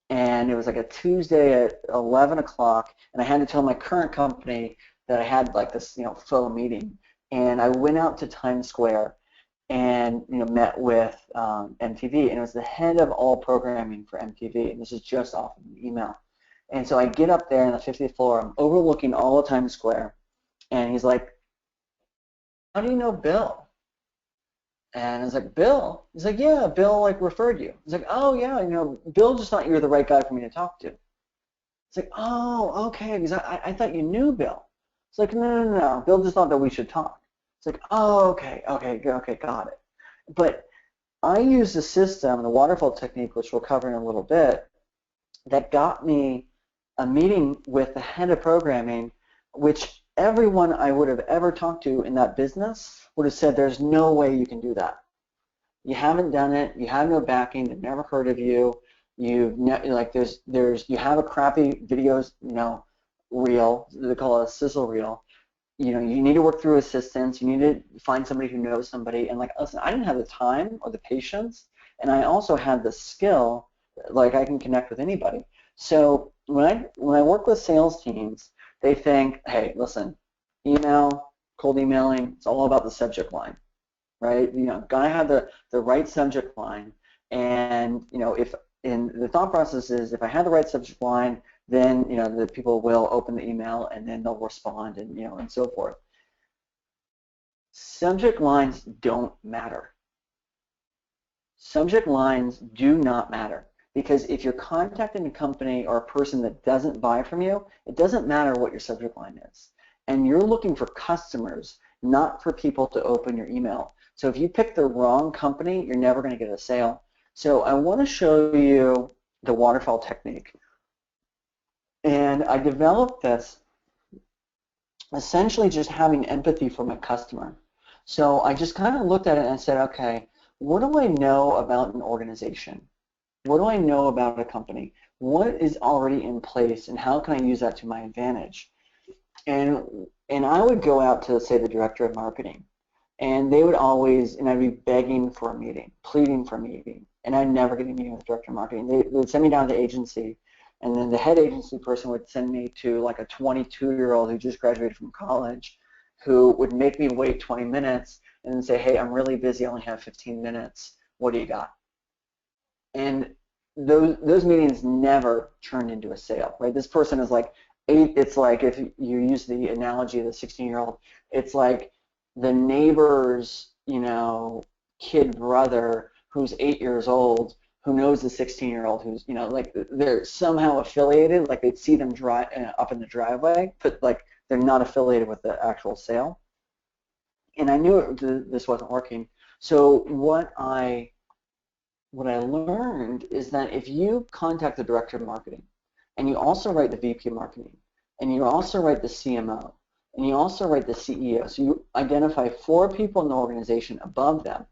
[SPEAKER 2] and it was like a Tuesday at 11 o'clock, and I had to tell my current company that I had this faux meeting, and I went out to Times Square and met with MTV, and it was the head of all programming for MTV, and this is just off of an email. And so I get up there on the 50th floor, I'm overlooking all of Times Square, and he's like, how do you know Bill? And I was like, Bill? He's like, yeah, Bill referred you. He's like, oh yeah, Bill just thought you were the right guy for me to talk to. It's like, oh, okay, because I thought you knew Bill. It's like, no, Bill just thought that we should talk. It's like, oh, okay, got it. But I used a system, the waterfall technique, which we'll cover in a little bit, that got me a meeting with the head of programming, which everyone I would have ever talked to in that business would have said, there's no way you can do that. You haven't done it. You have no backing. They've never heard of you. You have a crappy videos, reel. They call it a sizzle reel. You need to work through assistants. You need to find somebody who knows somebody. And like, listen, I didn't have the time or the patience, and I also had the skill. Like, I can connect with anybody. So when I work with sales teams, they think, hey, listen, email, cold emailing, it's all about the subject line, right? Gotta have the right subject line. And if in the thought process is, if I have the right subject line, then the people will open the email and then they'll respond, and and so forth. Subject lines don't matter. Subject lines do not matter, because if you're contacting a company or a person that doesn't buy from you, it doesn't matter what your subject line is. And you're looking for customers, not for people to open your email. So if you pick the wrong company, you're never going to get a sale. So I want to show you the waterfall technique. And I developed this essentially just having empathy for my customer. So I just kind of looked at it and said, okay, what do I know about an organization? What do I know about a company? What is already in place, and how can I use that to my advantage? And I would go out to, say, the director of marketing, and they would always, and I'd be begging for a meeting, pleading for a meeting, and I'd never get a meeting with the director of marketing. They would send me down to the agency, and then the head agency person would send me to like a 22-year-old who just graduated from college, who would make me wait 20 minutes and then say, hey, I'm really busy, I only have 15 minutes. What do you got? And those meetings never turned into a sale, right? This person is like, it's like, if you use the analogy of the 16-year-old, it's like the neighbor's, kid brother who's 8 years old, who knows the 16-year-old who's, like they're somehow affiliated, like they'd see them drive up in the driveway, but like they're not affiliated with the actual sale. And I knew this wasn't working. So what I learned is that if you contact the director of marketing, and you also write the VP of marketing, and you also write the CMO, and you also write the CEO, so you identify 4 people in the organization above them.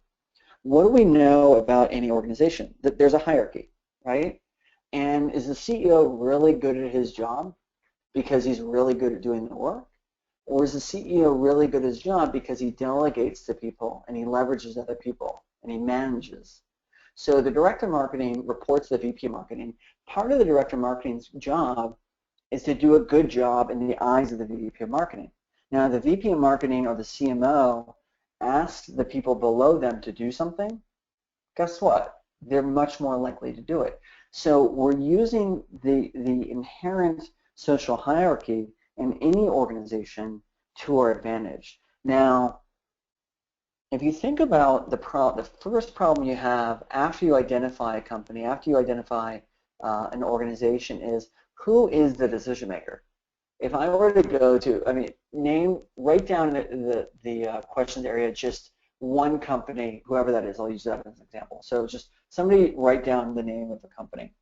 [SPEAKER 2] What do we know about any organization? That there's a hierarchy, right? And is the CEO really good at his job because he's really good at doing the work? Or is the CEO really good at his job because he delegates to people and he leverages other people and he manages? So the director of marketing reports to the VP of marketing. Part of the director of marketing's job is to do a good job in the eyes of the VP of marketing. Now, the VP of marketing or the CMO asks the people below them to do something. Guess what? They're much more likely to do it. So we're using the inherent social hierarchy in any organization to our advantage. Now, if you think about the first problem you have after you identify a company, after you identify an organization, is who is the decision maker? If I were to go to, write down the questions area, just one company, whoever that is. I'll use that as an example. So just somebody write down the name of the company.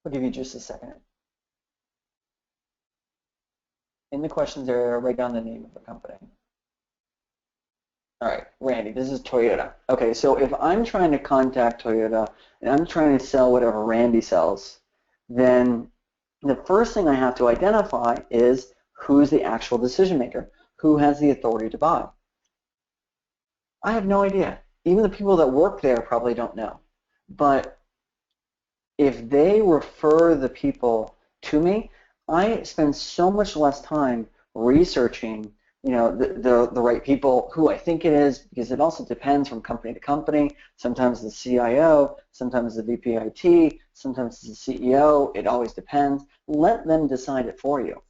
[SPEAKER 2] I'll give you just a second. In the questions area, write down the name of the company. All right, Randy, this is Toyota. Okay, so if I'm trying to contact Toyota and I'm trying to sell whatever Randy sells, then the first thing I have to identify is who's the actual decision maker, who has the authority to buy. I have no idea. Even the people that work there probably don't know. But if they refer the people to me, I spend so much less time researching the right people, who I think it is, because it also depends from company to company. Sometimes the CIO, sometimes the VPIT, sometimes the CEO. It always depends. Let them decide it for you,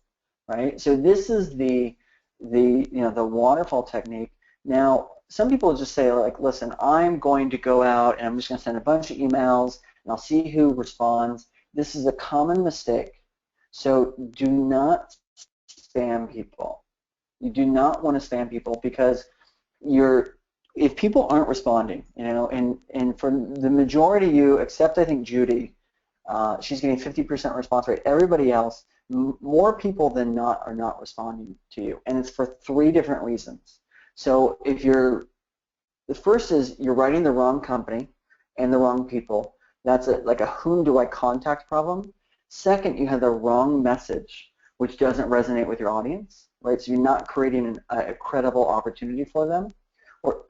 [SPEAKER 2] right? So this is the waterfall technique. Now, some people just say, like, listen, I'm going to go out and I'm just going to send a bunch of emails and I'll see who responds. This is a common mistake. So do not spam people. You do not want to spam people because if people aren't responding, and for the majority of you, except I think Judy, she's getting 50% response rate. Everybody else, more people than not, are not responding to you, and it's for 3 different reasons. So the first is you're writing the wrong company and the wrong people. That's like a whom do I contact problem. Second, you have the wrong message, which doesn't resonate with your audience, right? So you're not creating a credible opportunity for them. Or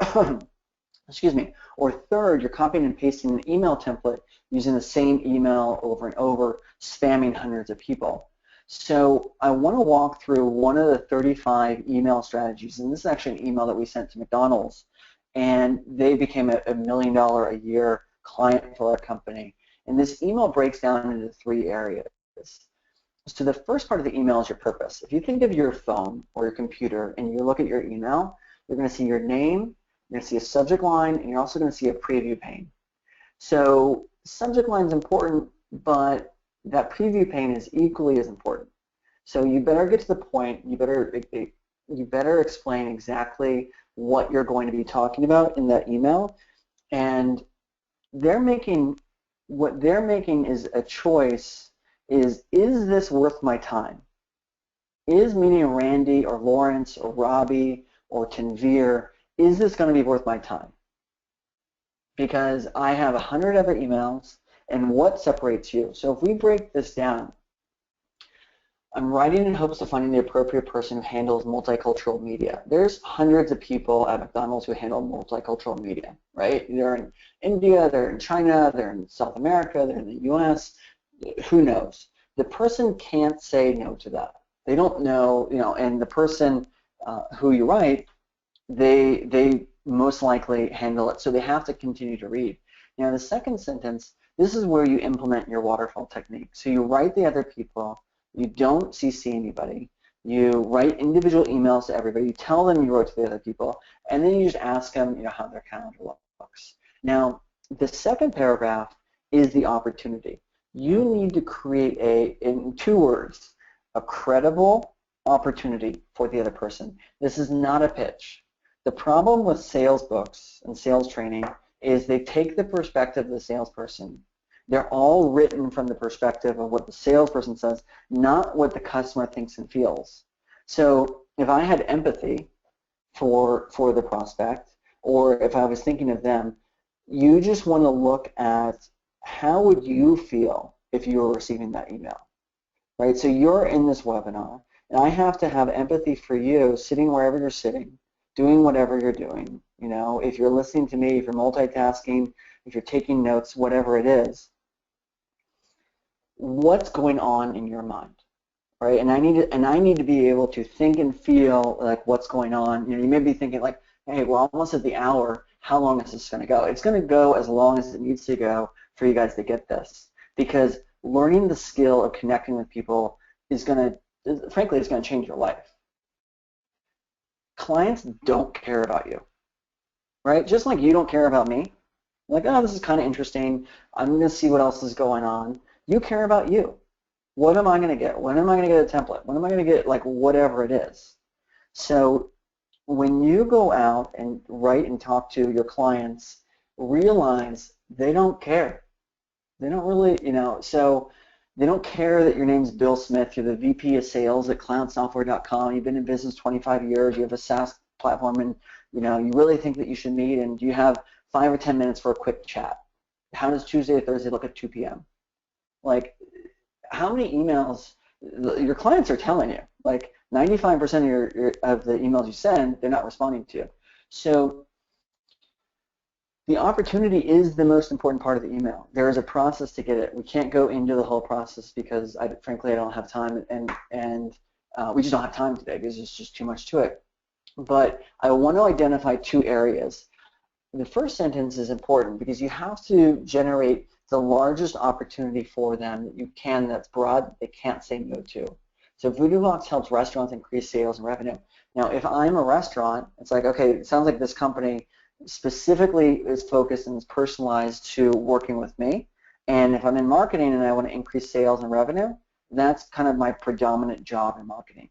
[SPEAKER 2] excuse me. Or third, you're copying and pasting an email template using the same email over and over, spamming hundreds of people. So I want to walk through one of the 35 email strategies, and this is actually an email that we sent to McDonald's, and they became a $1 million a year client for our company. And this email breaks down into 3 areas. So the first part of the email is your purpose. If you think of your phone or your computer and you look at your email, you're going to see your name, you're going to see a subject line, and you're also going to see a preview pane. So subject line is important, but that preview pane is equally as important. So you better get to the point. You better explain exactly what you're going to be talking about in that email. And what they're making is a choice. Is this worth my time? Is meeting Randy or Lawrence or Robbie or Tanvir, is this going to be worth my time? Because I have 100 other emails, and what separates you? So if we break this down, I'm writing in hopes of finding the appropriate person who handles multicultural media. There's hundreds of people at McDonald's who handle multicultural media, right? They're in India, they're in China, they're in South America, they're in the US, who knows? The person can't say no to that. They don't know, and the person who you write, they most likely handle it, so they have to continue to read. Now the second sentence, this is where you implement your waterfall technique. So you write the other people, you don't CC anybody, you write individual emails to everybody, you tell them you wrote to the other people, and then you just ask them how their calendar looks. Now the second paragraph is the opportunity. You need to create in 2 words, a credible opportunity for the other person. This is not a pitch. The problem with sales books and sales training is they take the perspective of the salesperson. They're all written from the perspective of what the salesperson says, not what the customer thinks and feels. So if I had empathy for the prospect, or if I was thinking of them, you just want to look at how would you feel if you were receiving that email, right? So you're in this webinar, and I have to have empathy for you sitting wherever you're sitting, doing whatever you're doing. If you're listening to me, if you're multitasking, if you're taking notes, whatever it is, what's going on in your mind, right? And I need to be able to think and feel like what's going on. You may be thinking like, hey, we're almost at the hour. How long is this going to go? It's going to go as long as it needs to go for you guys to get this, because learning the skill of connecting with people is frankly, it's going to change your life. Clients don't care about you, right? Just like you don't care about me. Like, oh, this is kind of interesting. I'm going to see what else is going on. You care about you. What am I going to get? When am I going to get a template? When am I going to get, like, whatever it is? So when you go out and write and talk to your clients, realize they don't care. They don't really, so they don't care that your name's Bill Smith, you're the VP of Sales at cloudsoftware.com, you've been in business 25 years, you have a SaaS platform, and you really think that you should meet, and you have 5 or 10 minutes for a quick chat. How does Tuesday or Thursday look at 2 p.m.? Like, how many emails your clients are telling you? Like 95% of the emails you send, they're not responding to. So the opportunity is the most important part of the email. There is a process to get it. We can't go into the whole process because, frankly, I don't have time, and we just don't have time today because there's just too much to it. But I want to identify 2 areas. The first sentence is important because you have to generate the largest opportunity for them that you can, that's broad, that they can't say no to. So VoodooBox helps restaurants increase sales and revenue. Now, if I'm a restaurant, it's like, okay, it sounds like this company specifically is focused and is personalized to working with me. And if I'm in marketing and I want to increase sales and revenue, that's kind of my predominant job in marketing,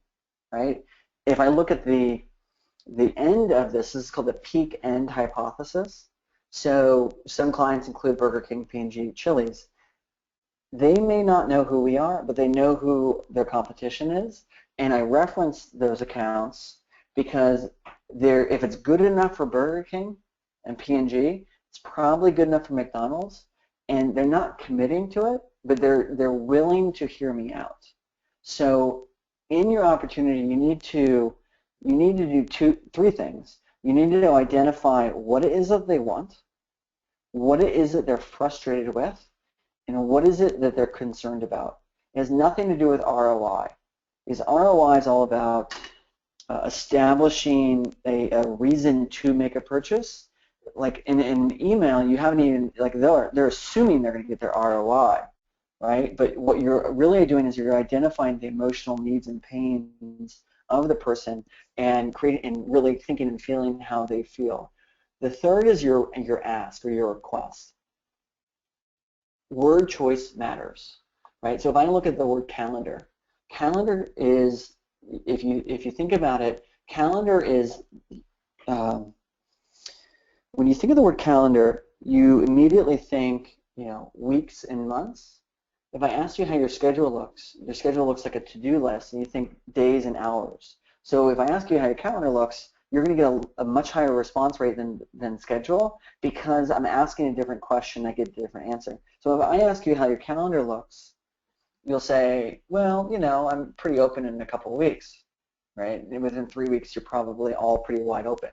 [SPEAKER 2] right? if I look at the end of this is called the peak end hypothesis. So some clients include Burger King, P&G, Chili's. They may not know who we are, but they know who their competition is. And I reference those accounts because if it's good enough for Burger King and P&G, it's probably good enough for McDonald's. And they're not committing to it, but they're willing to hear me out. So in your opportunity, you need to do three things. You need to identify what it is that they want, what it is that they're frustrated with, and what is it that they're concerned about. It has nothing to do with ROI. Because ROI is all about establishing a reason to make a purchase. Like in email, you haven't even, like they're assuming they're going to get their ROI, right? But what you're really doing is you're identifying the emotional needs and pains of the person and really thinking and feeling how they feel. The third is your ask or your request. Word choice matters, right? So if I look at the word calendar, calendar is, if you think about it, calendar is, when you think of the word calendar, you immediately think, weeks and months. If I ask you how your schedule looks like a to-do list, and you think days and hours. So if I ask you how your calendar looks, you're going to get a much higher response rate than schedule because I'm asking a different question, I get a different answer. So if I ask you how your calendar looks, you'll say, well, I'm pretty open in a couple of weeks, right? And within 3 weeks, you're probably all pretty wide open.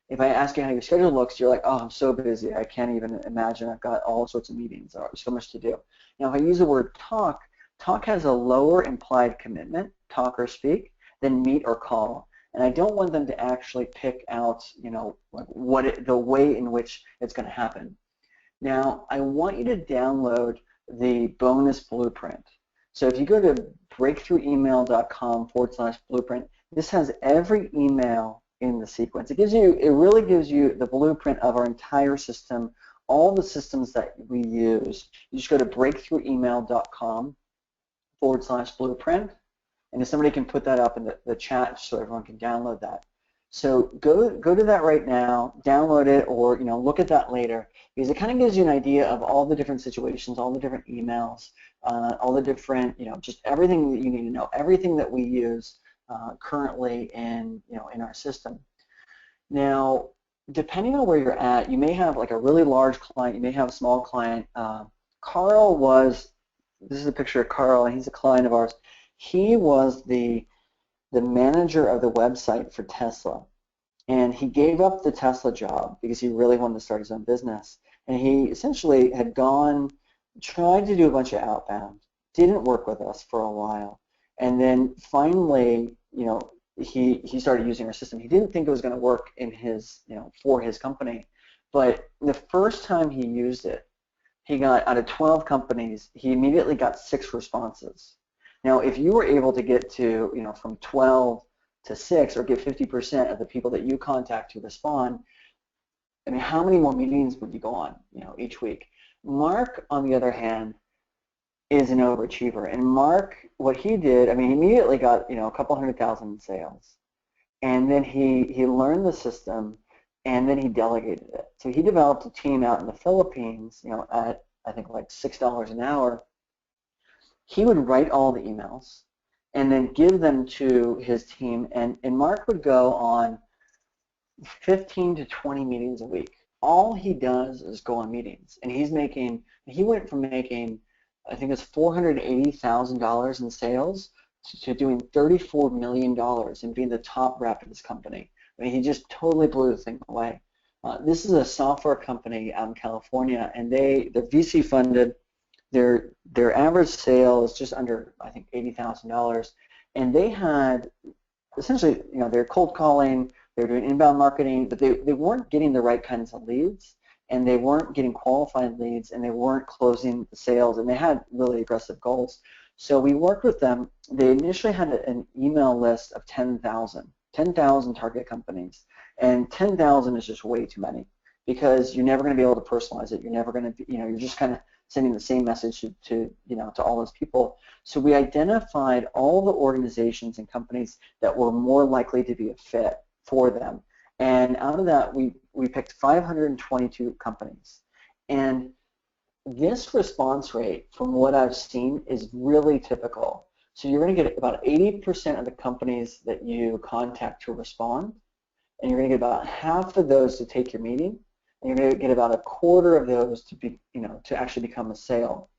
[SPEAKER 2] If I ask you how your schedule looks, you're like, oh, I'm so busy, I can't even imagine. I've got all sorts of meetings, or so much to do. Now, if I use the word talk, talk has a lower implied commitment, talk or speak, than meet or call. And I don't want them to actually pick out, the way in which it's going to happen. Now, I want you to download the bonus blueprint. So if you go to breakthroughemail.com/blueprint, this has every email in the sequence. It really gives you the blueprint of our entire system, all the systems that we use. You just go to breakthroughemail.com/blueprint. And if somebody can put that up in the chat so everyone can download that. So go to that right now, download it, or look at that later, because it kind of gives you an idea of all the different situations, all the different emails, all the different, just everything that you need to know, everything that we use currently in our system. Now, depending on where you're at, you may have like a really large client, you may have a small client. This is a picture of Carl, and he's a client of ours. He was the manager of the website for Tesla, and he gave up the Tesla job because he really wanted to start his own business. And he essentially had tried to do a bunch of outbound, didn't work with us for a while, and then finally, he started using our system. He didn't think it was going to work in his, for his company, but the first time he used it, he got, out of 12 companies, he immediately got 6 responses. Now, if you were able to get to, from 12 to 6, or get 50% of the people that you contact to respond, I mean, how many more meetings would you go on, each week? Mark, on the other hand, is an overachiever. And Mark, what he did, I mean, he immediately got, a couple 100,000 in sales. And then he learned the system, and then he delegated it. So he developed a team out in the Philippines, at, I think, like $6 an hour. He would write all the emails and then give them to his team, and Mark would go on 15 to 20 meetings a week. All he does is go on meetings, and he went from making, I think it's $480,000 in sales to doing $34 million and being the top rep of his company. I mean, he just totally blew the thing away. This is a software company out in California, and they're VC funded. Their average sale is just under, I think, $80,000, and they had essentially, they're cold calling, they're doing inbound marketing, but they weren't getting the right kinds of leads, and they weren't getting qualified leads, and they weren't closing the sales, and they had really aggressive goals. So we worked with them. They initially had an email list of 10,000 target companies, and 10,000 is just way too many because you're never going to be able to personalize it. You're never going to, you're just kind of sending the same message to all those people. So we identified all the organizations and companies that were more likely to be a fit for them. And out of that, we picked 522 companies. And this response rate, from what I've seen, is really typical. So you're going to get about 80% of the companies that you contact to respond, and you're going to get about half of those to take your meeting, and you're going to get about a quarter of those to be, to actually become a sale.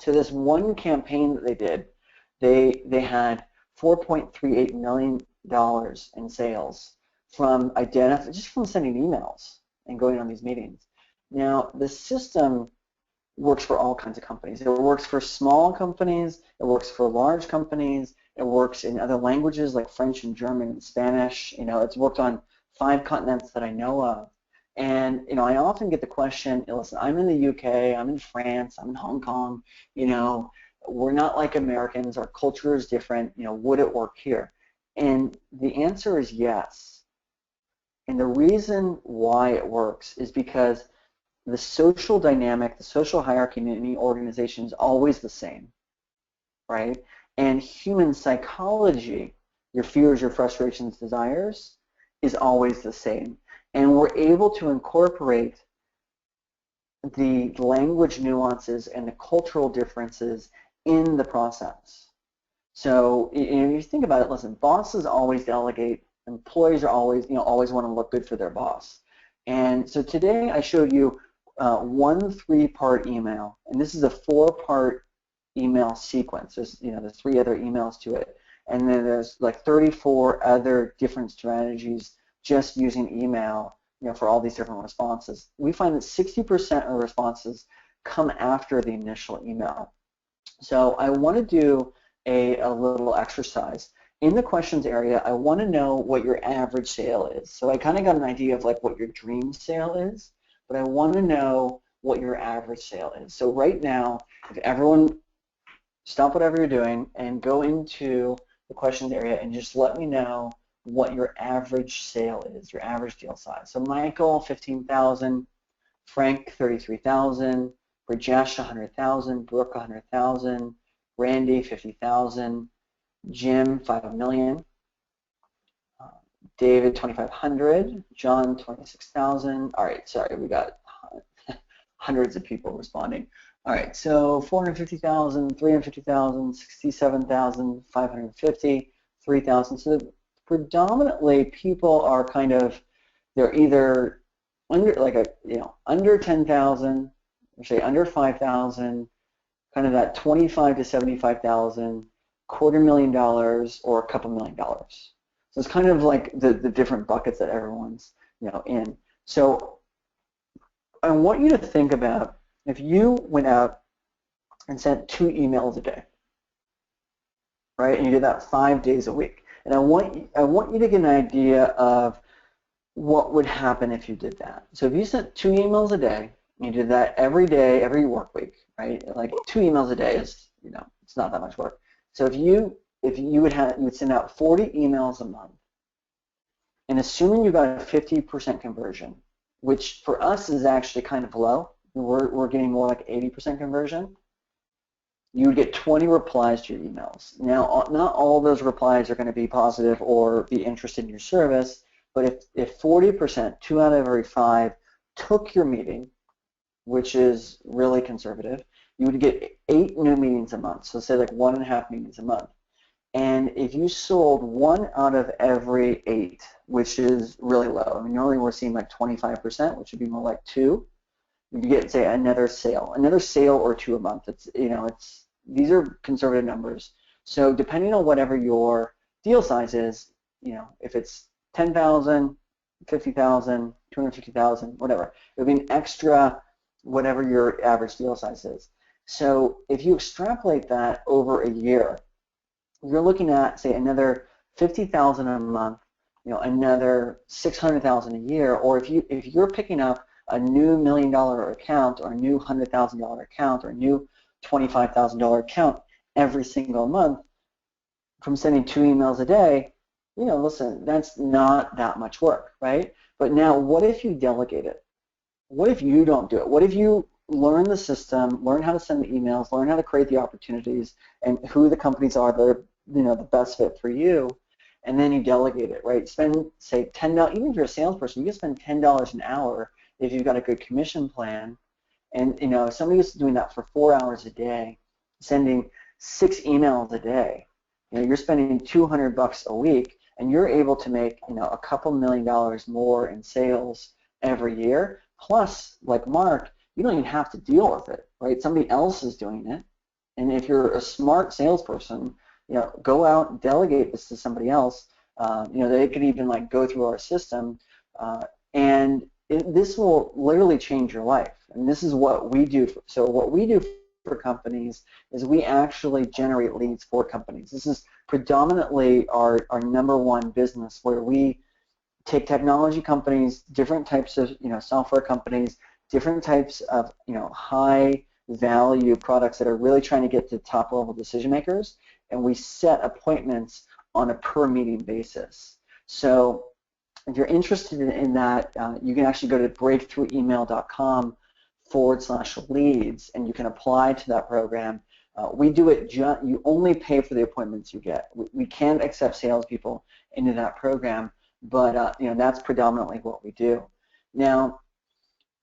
[SPEAKER 2] So this one campaign that they did, they had $4.38 million in sales from just from sending emails and going on these meetings. Now the system works for all kinds of companies. It works for small companies, it works for large companies, it works in other languages like French and German and Spanish. It's worked on 5 continents that I know of. And I often get the question, listen, I'm in the UK, I'm in France, I'm in Hong Kong, we're not like Americans, our culture is different, would it work here? And the answer is yes. And the reason why it works is because the social dynamic, the social hierarchy in any organization is always the same, right? And human psychology, your fears, your frustrations, desires, is always the same. And we're able to incorporate the language nuances and the cultural differences in the process. So if you think about it, listen, bosses always delegate, employees are always, always want to look good for their boss. And so today I showed you one 3-part email, and this is a 4-part email sequence. There's 3 other emails to it, and then there's like 34 other different strategies just using email, for all these different responses. We find that 60% of responses come after the initial email. So I want to do a little exercise. In the questions area, I want to know what your average sale is. So I kind of got an idea of like what your dream sale is, but I want to know what your average sale is. So right now, if everyone stop whatever you're doing and go into the questions area and just let me know what your average sale is, your average deal size. So Michael, 15,000, Frank, 33,000, Rajesh, 100,000, Brooke, 100,000, Randy, 50,000, Jim, 5 million, David, 2,500, John, 26,000. All right, sorry, we got hundreds of people responding. All right, so 450,000, 350,000, 67,000, 550, 3,000. So predominantly people are kind of, they're either under under 10,000, or say under 5,000, kind of that 25 to 75,000, $250,000 or a couple $1 million. So it's kind of like the different buckets that everyone's in. So I want you to think about if you went out and sent 2 emails a day, right? And you did that 5 days a week. And I want you to get an idea of what would happen if you did that. So if you sent 2 emails a day, and you did that every day, every work week, right? Like 2 emails a day is, it's not that much work. So if you would send out 40 emails a month, and assuming you got a 50% conversion, which for us is actually kind of low, we're getting more like 80% conversion, you would get 20 replies to your emails. Now, not all of those replies are going to be positive or be interested in your service, but if 40%, 2 out of every 5, took your meeting, which is really conservative, you would get 8 new meetings a month, so say like 1.5 meetings a month. And if you sold 1 out of every 8, which is really low, I mean, normally we're seeing like 25%, which would be more like 2, you get, say, another sale or 2 a month. These are conservative numbers. So depending on whatever your deal size is, if it's 10,000, 50,000, 250,000, whatever, it would be an extra whatever your average deal size is. So if you extrapolate that over a year, you're looking at, say, another 50,000 a month, another 600,000 a year, or if you're picking up a new $1 million account or a new $100,000 account or a new $25,000 account every single month from sending 2 emails a day, listen, that's not that much work, right? But now, what if you delegate it? What if you don't do it? What if you learn the system, learn how to send the emails, learn how to create the opportunities, and who the companies are that are the best fit for you, and then you delegate it, right? Spend, say, $10, even if you're a salesperson, you can spend $10 an hour if you've got a good commission plan. And if somebody was doing that for 4 hours a day, sending 6 emails a day, you're spending $200 a week, and you're able to make a couple $1,000,000 more in sales every year. Plus, like Mark, you don't even have to deal with it, right? Somebody else is doing it, and if you're a smart salesperson, go out and delegate this to somebody else. They could even go through our system, and this will literally change your life. And this is what we do. So what we do for companies is we actually generate leads for companies. This is predominantly our number one business, where we take technology companies, different types of software companies, different types of high value products that are really trying to get to top level decision makers, and we set appointments on a per meeting basis. So if you're interested in that, you can actually go to breakthroughemail.com/leads, and you can apply to that program. We do it, you only pay for the appointments you get. We can't accept salespeople into that program, but that's predominantly what we do. Now,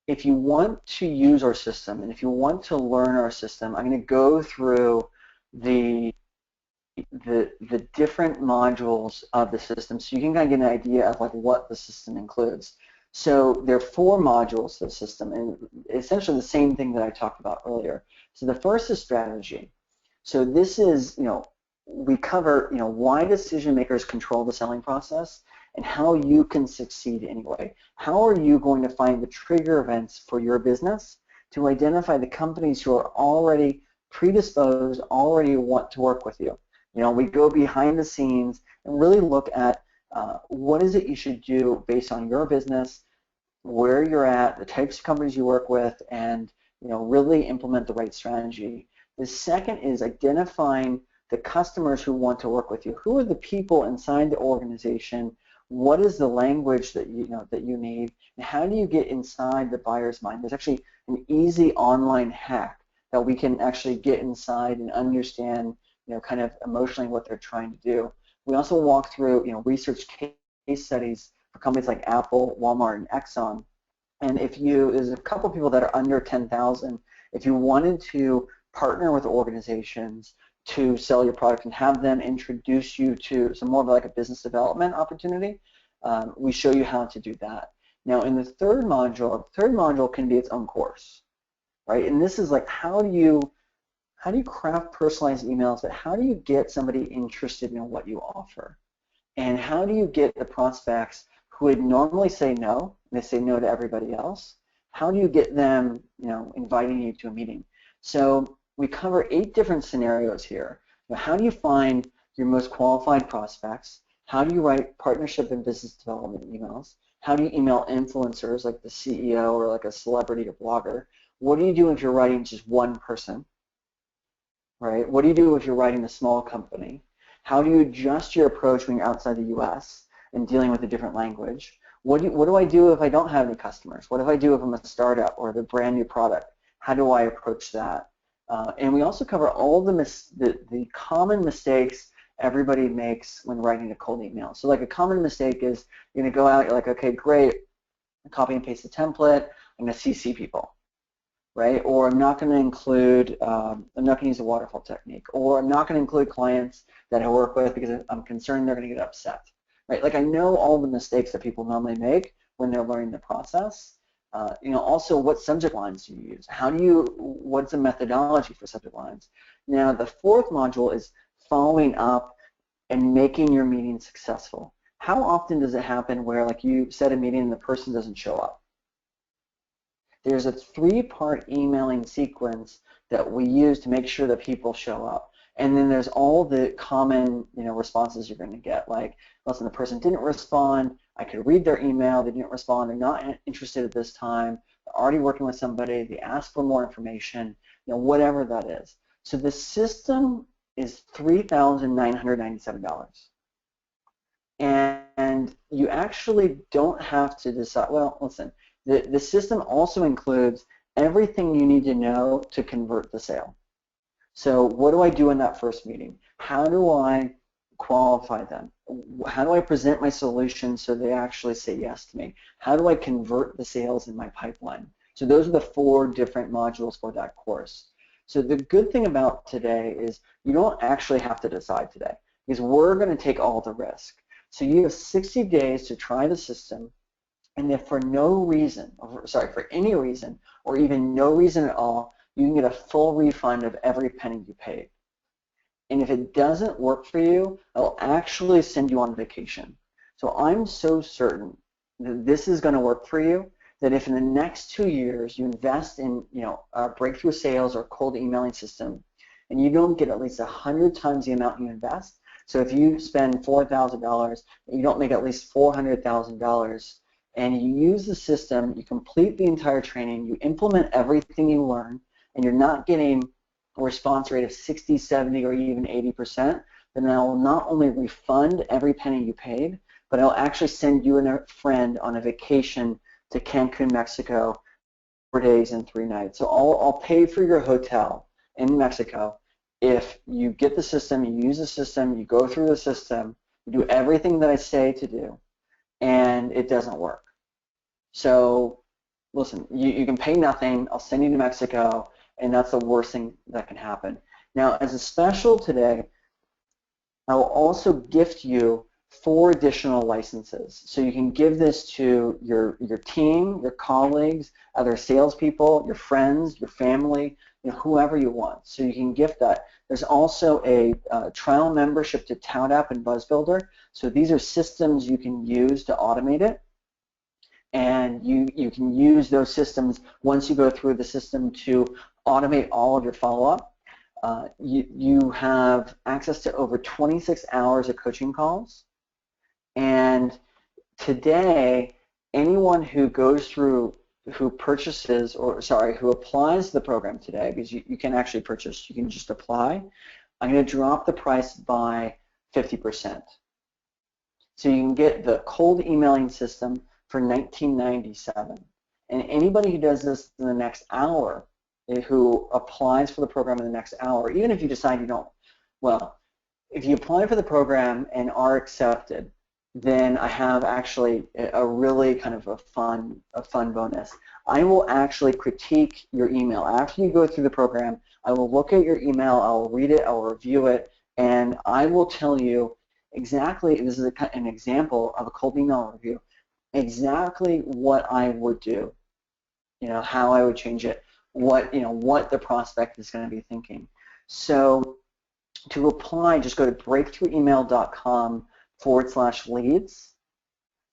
[SPEAKER 2] if you want to use our system, and if you want to learn our system, I'm going to go through the different modules of the system, so you can kind of get an idea of what the system includes. So there are 4 modules to the system, and essentially the same thing that I talked about earlier. So the first is strategy. So this is, we cover, why decision makers control the selling process, and how you can succeed anyway. How are you going to find the trigger events for your business to identify the companies who are already predisposed, already want to work with you? We go behind the scenes and really look at what is it you should do based on your business, where you're at, the types of companies you work with, and really implement the right strategy. The second is identifying the customers who want to work with you. Who are the people inside the organization? What is the language that you need, and how do you get inside the buyer's mind? There's actually an easy online hack that we can actually get inside and understand kind of emotionally what they're trying to do. We also walk through research case studies for companies like Apple, Walmart, and Exxon. And there's a couple people that are under 10,000. If you wanted to partner with organizations to sell your product and have them introduce you to some more of a business development opportunity, we show you how to do that. Now, in the third module can be its own course, right? And this is how do you craft personalized emails, but how do you get somebody interested in what you offer? And how do you get the prospects who would normally say no, and they say no to everybody else? How do you get them, inviting you to a meeting? So we cover 8 different scenarios here. How do you find your most qualified prospects? How do you write partnership and business development emails? How do you email influencers like the CEO or a celebrity or blogger? What do you do if you're writing just one person? Right? What do you do if you're writing a small company? How do you adjust your approach when you're outside the U.S. and dealing with a different language? What do I do if I don't have any customers? What if I do if I'm a startup or a brand new product? How do I approach that? And we also cover all the common mistakes everybody makes when writing a cold email. So a common mistake is you're going to go out, you're okay, great, copy and paste the template, I'm going to CC people. Right? Or I'm not going to include, I'm not going to use the Waterfall Technique, or I'm not going to include clients that I work with because I'm concerned they're going to get upset. Right? I know all the mistakes that people normally make when they're learning the process. Also, what subject lines do you use? What's the methodology for subject lines? Now, the fourth module is following up and making your meeting successful. How often does it happen where you set a meeting and the person doesn't show up? There's a 3-part emailing sequence that we use to make sure that people show up. And then there's all the common responses you're going to get, listen, the person didn't respond, I could read their email, they didn't respond, they're not interested at this time, they're already working with somebody, they asked for more information, whatever that is. So the system is $3,997. And you actually don't have to decide, well, listen, the system also includes everything you need to know to convert the sale. So what do I do in that first meeting? How do I qualify them? How do I present my solution so they actually say yes to me? How do I convert the sales in my pipeline? So those are the 4 different modules for that course. So the good thing about today is you don't actually have to decide today because we're going to take all the risk. So you have 60 days to try the system, and if for no reason, or sorry, for any reason, or even no reason at all, you can get a full refund of every penny you paid. And if it doesn't work for you, I'll actually send you on vacation. So I'm so certain that this is going to work for you that if in the next 2 years you invest in, breakthrough sales or cold emailing system, and you don't get at least 100 times the amount you invest. So if you spend $4,000, you don't make at least $400,000, and you use the system, you complete the entire training, you implement everything you learn, and you're not getting a response rate of 60, 70, or even 80%, then I will not only refund every penny you paid, but I'll actually send you and a friend on a vacation to Cancun, Mexico, 4 days and 3 nights. So I'll pay for your hotel in Mexico if you get the system, you use the system, you go through the system, you do everything that I say to do, and it doesn't work. So listen, you can pay nothing, I'll send you to Mexico, and that's the worst thing that can happen. Now, as a special today, I will also gift you 4 additional licenses. So you can give this to your team, your colleagues, other salespeople, your friends, your family, whoever you want. So you can gift that. There's also a trial membership to ToutApp and BuzzBuilder. So these are systems you can use to automate it. And you can use those systems once you go through the system to automate all of your follow-up. You have access to over 26 hours of coaching calls. And today, anyone who goes through, who applies to the program today, because you can actually purchase, you can just apply, I'm going to drop the price by 50%. So you can get the cold emailing system for $19.97. And anybody who does this in the next hour, who applies for the program in the next hour, even if you decide you don't, well, if you apply for the program and are accepted, then I have actually a really kind of a fun bonus. I will actually critique your email. After you go through the program, I will look at your email, I will read it, I will review it, and I will tell you exactly, this is an example of a cold email review, exactly what I would do, how I would change it, what the prospect is going to be thinking. So to apply, just go to breakthroughemail.com/leads.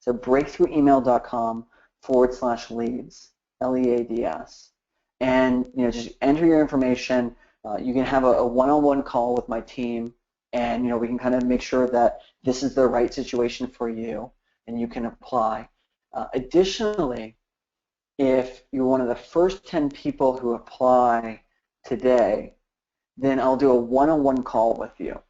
[SPEAKER 2] So breakthroughemail.com/leads, LEADS. And just enter your information. You can have a one-on-one call with my team, and we can kind of make sure that this is the right situation for you, and you can apply. Additionally, if you're one of the first 10 people who apply today, then I'll do a one-on-one call with you.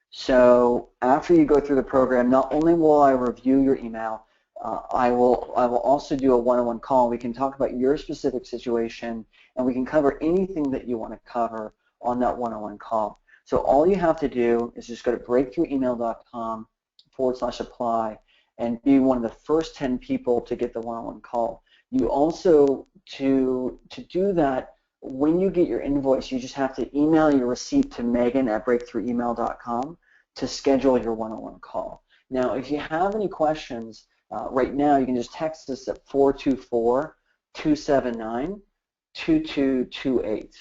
[SPEAKER 2] So after you go through the program, not only will I review your email, I will also do a one-on-one call. We can talk about your specific situation, and we can cover anything that you want to cover on that one-on-one call. So all you have to do is just go to breakthroughemail.com/apply and be one of the first 10 people to get the one-on-one call. You also, to do that, when you get your invoice, you just have to email your receipt to Megan@breakthroughemail.com to schedule your one-on-one call. Now, if you have any questions, right now you can just text us at 424-279-2228,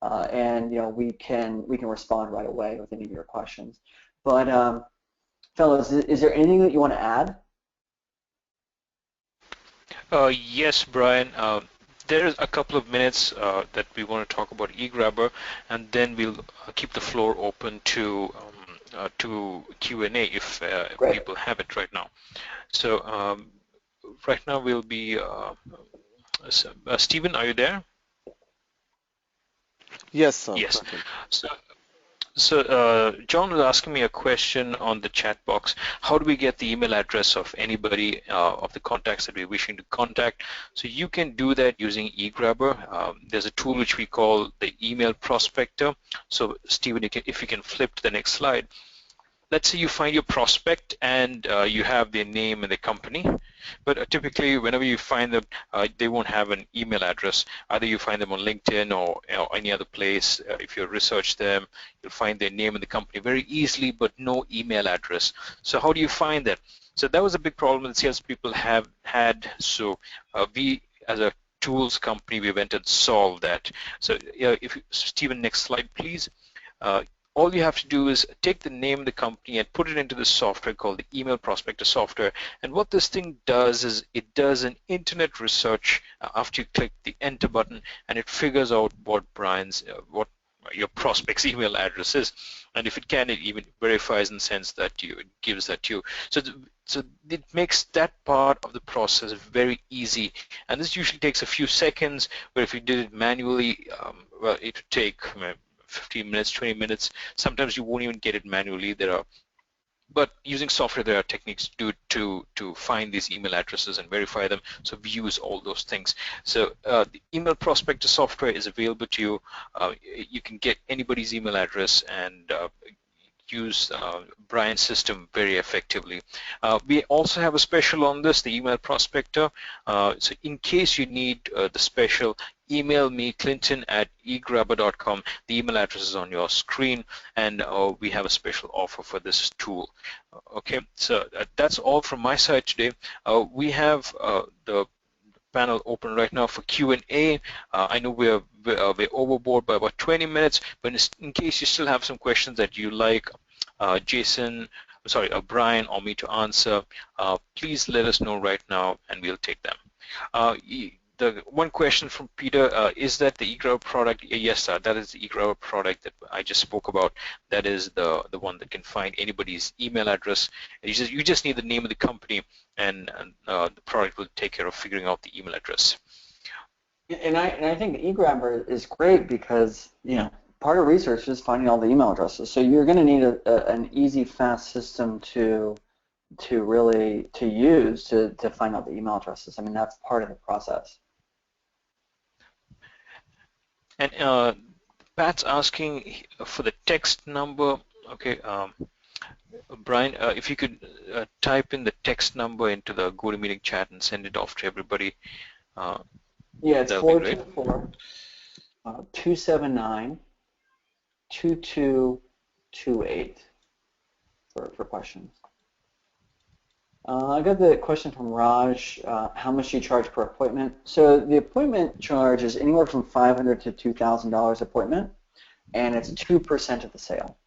[SPEAKER 2] and we can respond right away with any of your questions. But fellows, is there anything that you want to add?
[SPEAKER 3] Yes, Brian. There's a couple of minutes that we want to talk about eGrabber, and then we'll keep the floor open to Q&A if
[SPEAKER 2] Great.
[SPEAKER 3] people have it right now. So right now we'll be Stephen, are you there?
[SPEAKER 1] Yes, sir.
[SPEAKER 3] Yes.
[SPEAKER 1] Perfect.
[SPEAKER 3] So So John was asking me a question on the chat box. How do we get the email address of anybody of the contacts that we're wishing to contact? So you can do that using eGrabber. There's a tool which we call the email prospector. So Stephen, if you can flip to the next slide. Let's say you find your prospect and you have their name and the company, but typically whenever you find them, they won't have an email address. Either you find them on LinkedIn or any other place. If you research them, you'll find their name and the company very easily, but no email address. So how do you find that? So that was a big problem that salespeople have had. So we, as a tools company, we went and solved that. So if Stephen, next slide, please. All you have to do is take the name of the company and put it into the software called the email prospector software. And what this thing does is it does an internet research after you click the enter button, and it figures out what what your prospect's email address is. And if it can, it even verifies and sends that to you. It gives that to you. So it makes that part of the process very easy. And this usually takes a few seconds, where if you did it manually, well, it would take 15 minutes, 20 minutes. Sometimes you won't even get it manually. But using software, there are techniques to find these email addresses and verify them. So we use all those things. So the email prospector software is available to you. You can get anybody's email address and use Bryan's system very effectively. We also have a special on this, the email prospector. So in case you need the special, email me, clinton@egrabber.com. The email address is on your screen, and we have a special offer for this tool. Okay, so that's all from my side today. We have the panel open right now for Q&A. I know we're overboard by about 20 minutes, but in case you still have some questions that you like Bryan or me to answer, please let us know right now and we'll take them. The one question from Peter, is that the eGrabber product? Yes, sir, that is the eGrabber product that I just spoke about. That is the one that can find anybody's email address. You just need the name of the company, and the product will take care of figuring out the email address.
[SPEAKER 2] And I think eGrabber is great because, part of research is finding all the email addresses. So you're going to need an easy, fast system to use to find out the email addresses. I mean, that's part of the process.
[SPEAKER 3] And Pat's asking for the text number. Okay, Bryan, if you could type in the text number into the GoToMeeting chat and send it off to everybody.
[SPEAKER 2] Yeah, it's 424 279 2228 for questions. I got the question from Raj, how much do you charge per appointment? So the appointment charge is anywhere from $500 to $2,000 appointment, and it's 2% of the sale.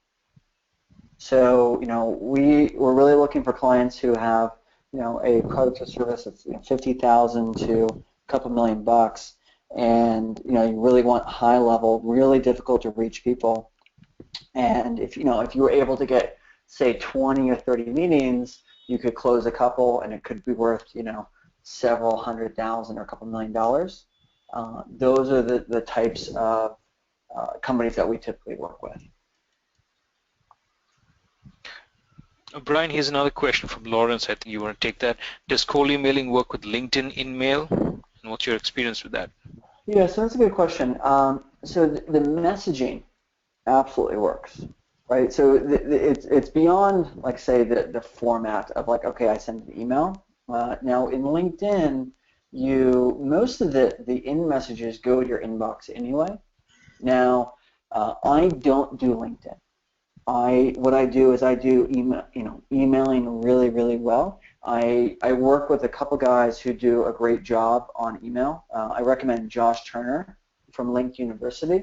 [SPEAKER 2] So, we're really looking for clients who have, a product or service that's $50,000 to a couple million bucks, and, you really want high level, really difficult to reach people. And if you were able to get, say, 20 or 30 meetings, you could close a couple, and it could be worth, several $100,000 or a couple $1 million. Those are the types of companies that we typically work with.
[SPEAKER 3] Bryan, here's another question from Lawrence. I think you want to take that. Does cold emailing work with LinkedIn InMail? And what's your experience with that?
[SPEAKER 2] Yeah, so that's a good question. So the messaging absolutely works. Right, so it's beyond, like, say, the format of, like, okay, I send an email. Now in LinkedIn, most of the in messages go to your inbox anyway. Now, I don't do LinkedIn. What I do is I do emailing really, really well. I work with a couple guys who do a great job on email. I recommend Josh Turner from Link University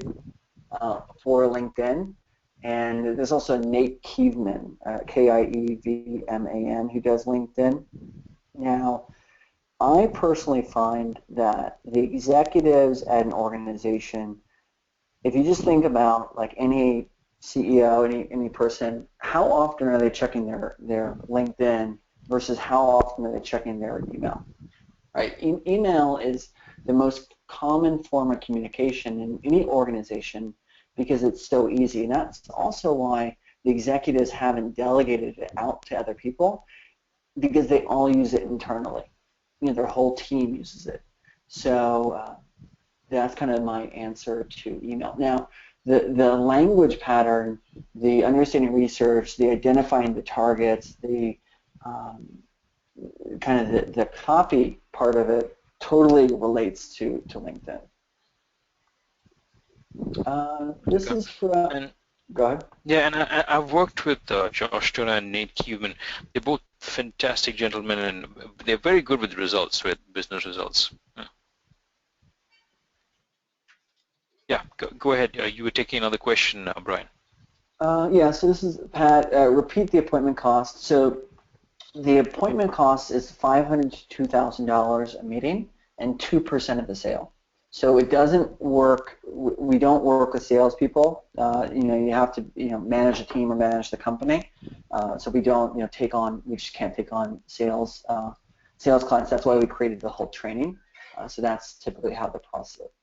[SPEAKER 2] for LinkedIn. And there's also Nate Kievman, Kievman, who does LinkedIn. Now, I personally find that the executives at an organization, if you just think about, like, any CEO, any person, how often are they checking their LinkedIn versus how often are they checking their email? Right? Email is the most common form of communication in any organization, because it's so easy. And that's also why the executives haven't delegated it out to other people, because they all use it internally. Their whole team uses it. So that's kind of my answer to email. Now, the language pattern, the understanding research, the identifying the targets, the kind of the copy part of it totally relates to LinkedIn. This
[SPEAKER 3] Okay.
[SPEAKER 2] is from,
[SPEAKER 3] And
[SPEAKER 2] go ahead.
[SPEAKER 3] yeah, and I've worked with Josh Turner and Nate Cuban. They're both fantastic gentlemen, and they're very good with results, with business results. Yeah, go ahead. You were taking another question, Bryan.
[SPEAKER 2] Yeah, so this is Pat. Repeat the appointment cost. So the appointment cost is $500 to $2,000 a meeting, and 2% of the sale. So it doesn't work. We don't work with salespeople. You have to manage a team or manage the company. So we don't take on. We just can't take on sales clients. That's why we created the whole training. So that's typically how the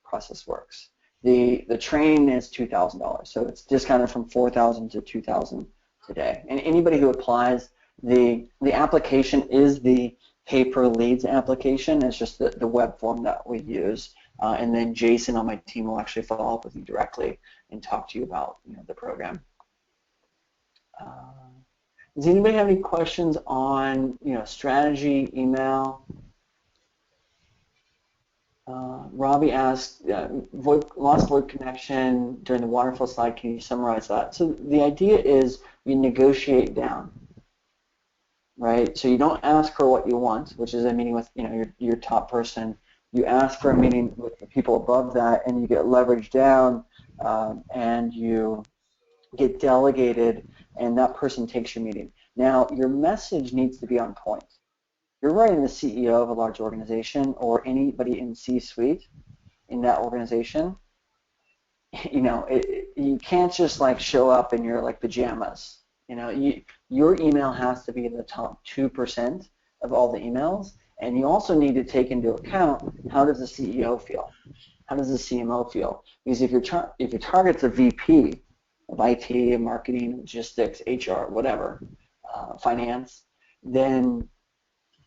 [SPEAKER 2] process works. The training is $2,000. So it's discounted from $4,000 to $2,000 today. And anybody who applies, the application is the pay-per-leads application. It's just the web form that we use. And then Jason on my team will actually follow up with you directly and talk to you about the program. Does anybody have any questions on strategy, email? Robbie asked, lost voice connection during the waterfall slide. Can you summarize that? So the idea is you negotiate down, right? So you don't ask for what you want, which is a meeting with your top person. You ask for a meeting with the people above that, and you get leveraged down, and you get delegated, and that person takes your meeting. Now, your message needs to be on point. You're writing the CEO of a large organization or anybody in C-suite in that organization. You can't just show up in your pajamas. Your email has to be in the top 2% of all the emails, and you also need to take into account, how does the CEO feel? How does the CMO feel? Because if your target's a VP of IT, marketing, logistics, HR, whatever, finance, then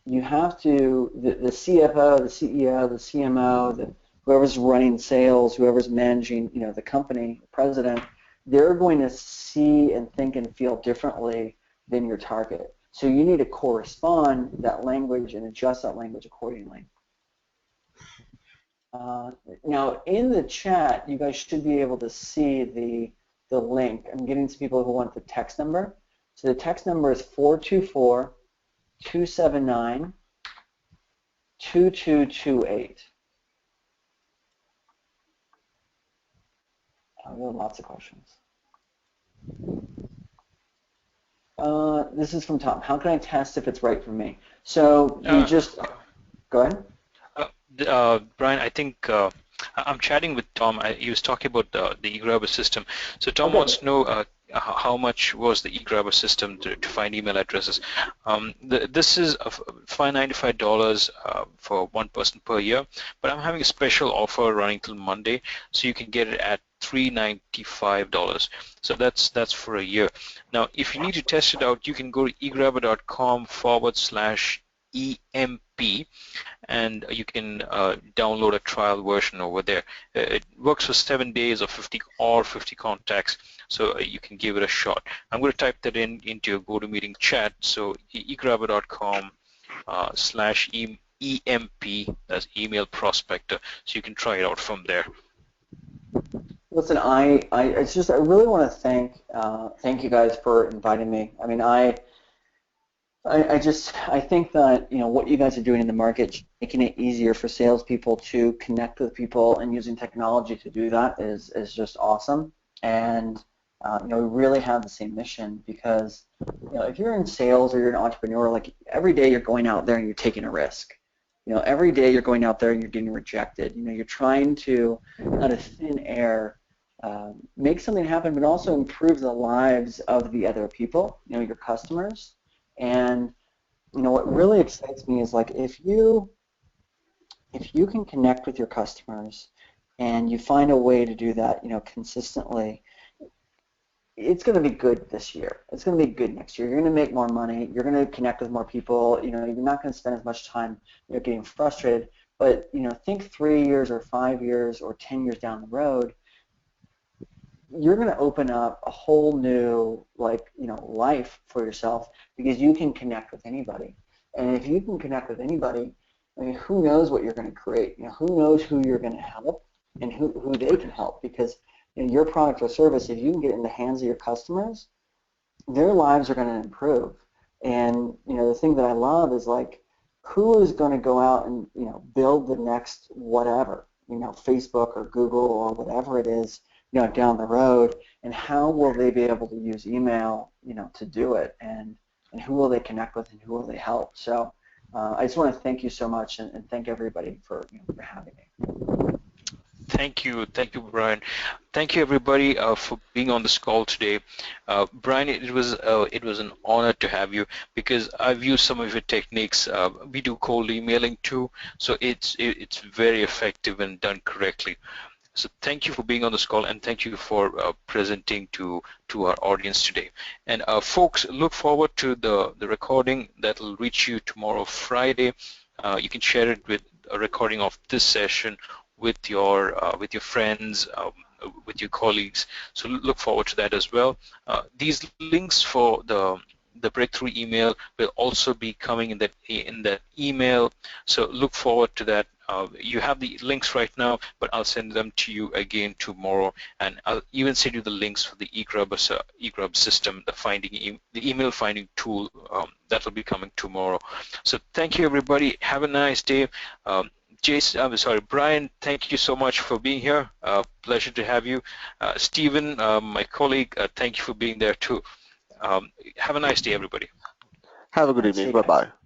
[SPEAKER 2] you have to, the CFO, the CEO, the CMO, whoever's running sales, whoever's managing the company, the president, they're going to see and think and feel differently than your target. So you need to correspond that language and adjust that language accordingly. Now, in the chat, you guys should be able to see the link. I'm getting some people who want the text number. So the text number is 424-279-2228. We have lots of questions. This is from Tom. How can I test if it's right for me? So you just go ahead.
[SPEAKER 3] Bryan, I think I'm chatting with Tom. He was talking about the eGrabber system. So Tom wants to know how much was the eGrabber system to find email addresses. This is $595 for one person per year, but I'm having a special offer running till Monday, so you can get it at $395. So that's for a year. Now, if you need to test it out, you can go to egrabber.com/EMP, and you can download a trial version over there. It works for 7 days or 50 contacts, so you can give it a shot. I'm going to type that into your GoToMeeting chat. So egrabber.com/EMP, that's email prospector, so you can try it out from there.
[SPEAKER 2] Listen, I really want to thank you guys for inviting me. I mean, I think that what you guys are doing in the market, making it easier for salespeople to connect with people and using technology to do that is just awesome. And we really have the same mission, because if you're in sales or you're an entrepreneur, every day you're going out there and you're taking a risk. Every day you're going out there and you're getting rejected. You're trying to, out of thin air, make something happen, but also improve the lives of the other people, your customers. And what really excites me is if you can connect with your customers and you find a way to do that, consistently, it's going to be good this year. It's going to be good next year. You're going to make more money. You're going to connect with more people. You're not going to spend as much time, getting frustrated. But, think 3 years or 5 years or 10 years down the road, you're going to open up a whole new, life for yourself because you can connect with anybody. And if you can connect with anybody, I mean, who knows what you're going to create? Who knows who you're going to help and who they can help, because your product or service, if you can get it in the hands of your customers, their lives are going to improve. And the thing that I love is, who is going to go out and build the next whatever, Facebook or Google or whatever it is, down the road, and how will they be able to use email, to do it, and who will they connect with and who will they help? So I just want to thank you so much, and thank everybody for having me.
[SPEAKER 3] Thank you, Bryan. Thank you, everybody, for being on this call today. Bryan, it was an honor to have you, because I've used some of your techniques. We do cold emailing too, so it's very effective and done correctly. So thank you for being on this call, and thank you for presenting to our audience today. And folks, look forward to the recording that will reach you tomorrow, Friday. You can share it with a recording of this session with your friends, with your colleagues. So look forward to that as well. These links for the breakthrough email will also be coming in that email. So look forward to that. You have the links right now, but I'll send them to you again tomorrow, and I'll even send you the links for the eGrub system, the email finding tool that will be coming tomorrow. So thank you, everybody. Have a nice day. Bryan, thank you so much for being here. Pleasure to have you. Stephen, my colleague, thank you for being there too. Have a nice day, everybody.
[SPEAKER 1] Have a good
[SPEAKER 2] All right, see
[SPEAKER 1] evening.
[SPEAKER 2] you guys.
[SPEAKER 1] Bye-bye.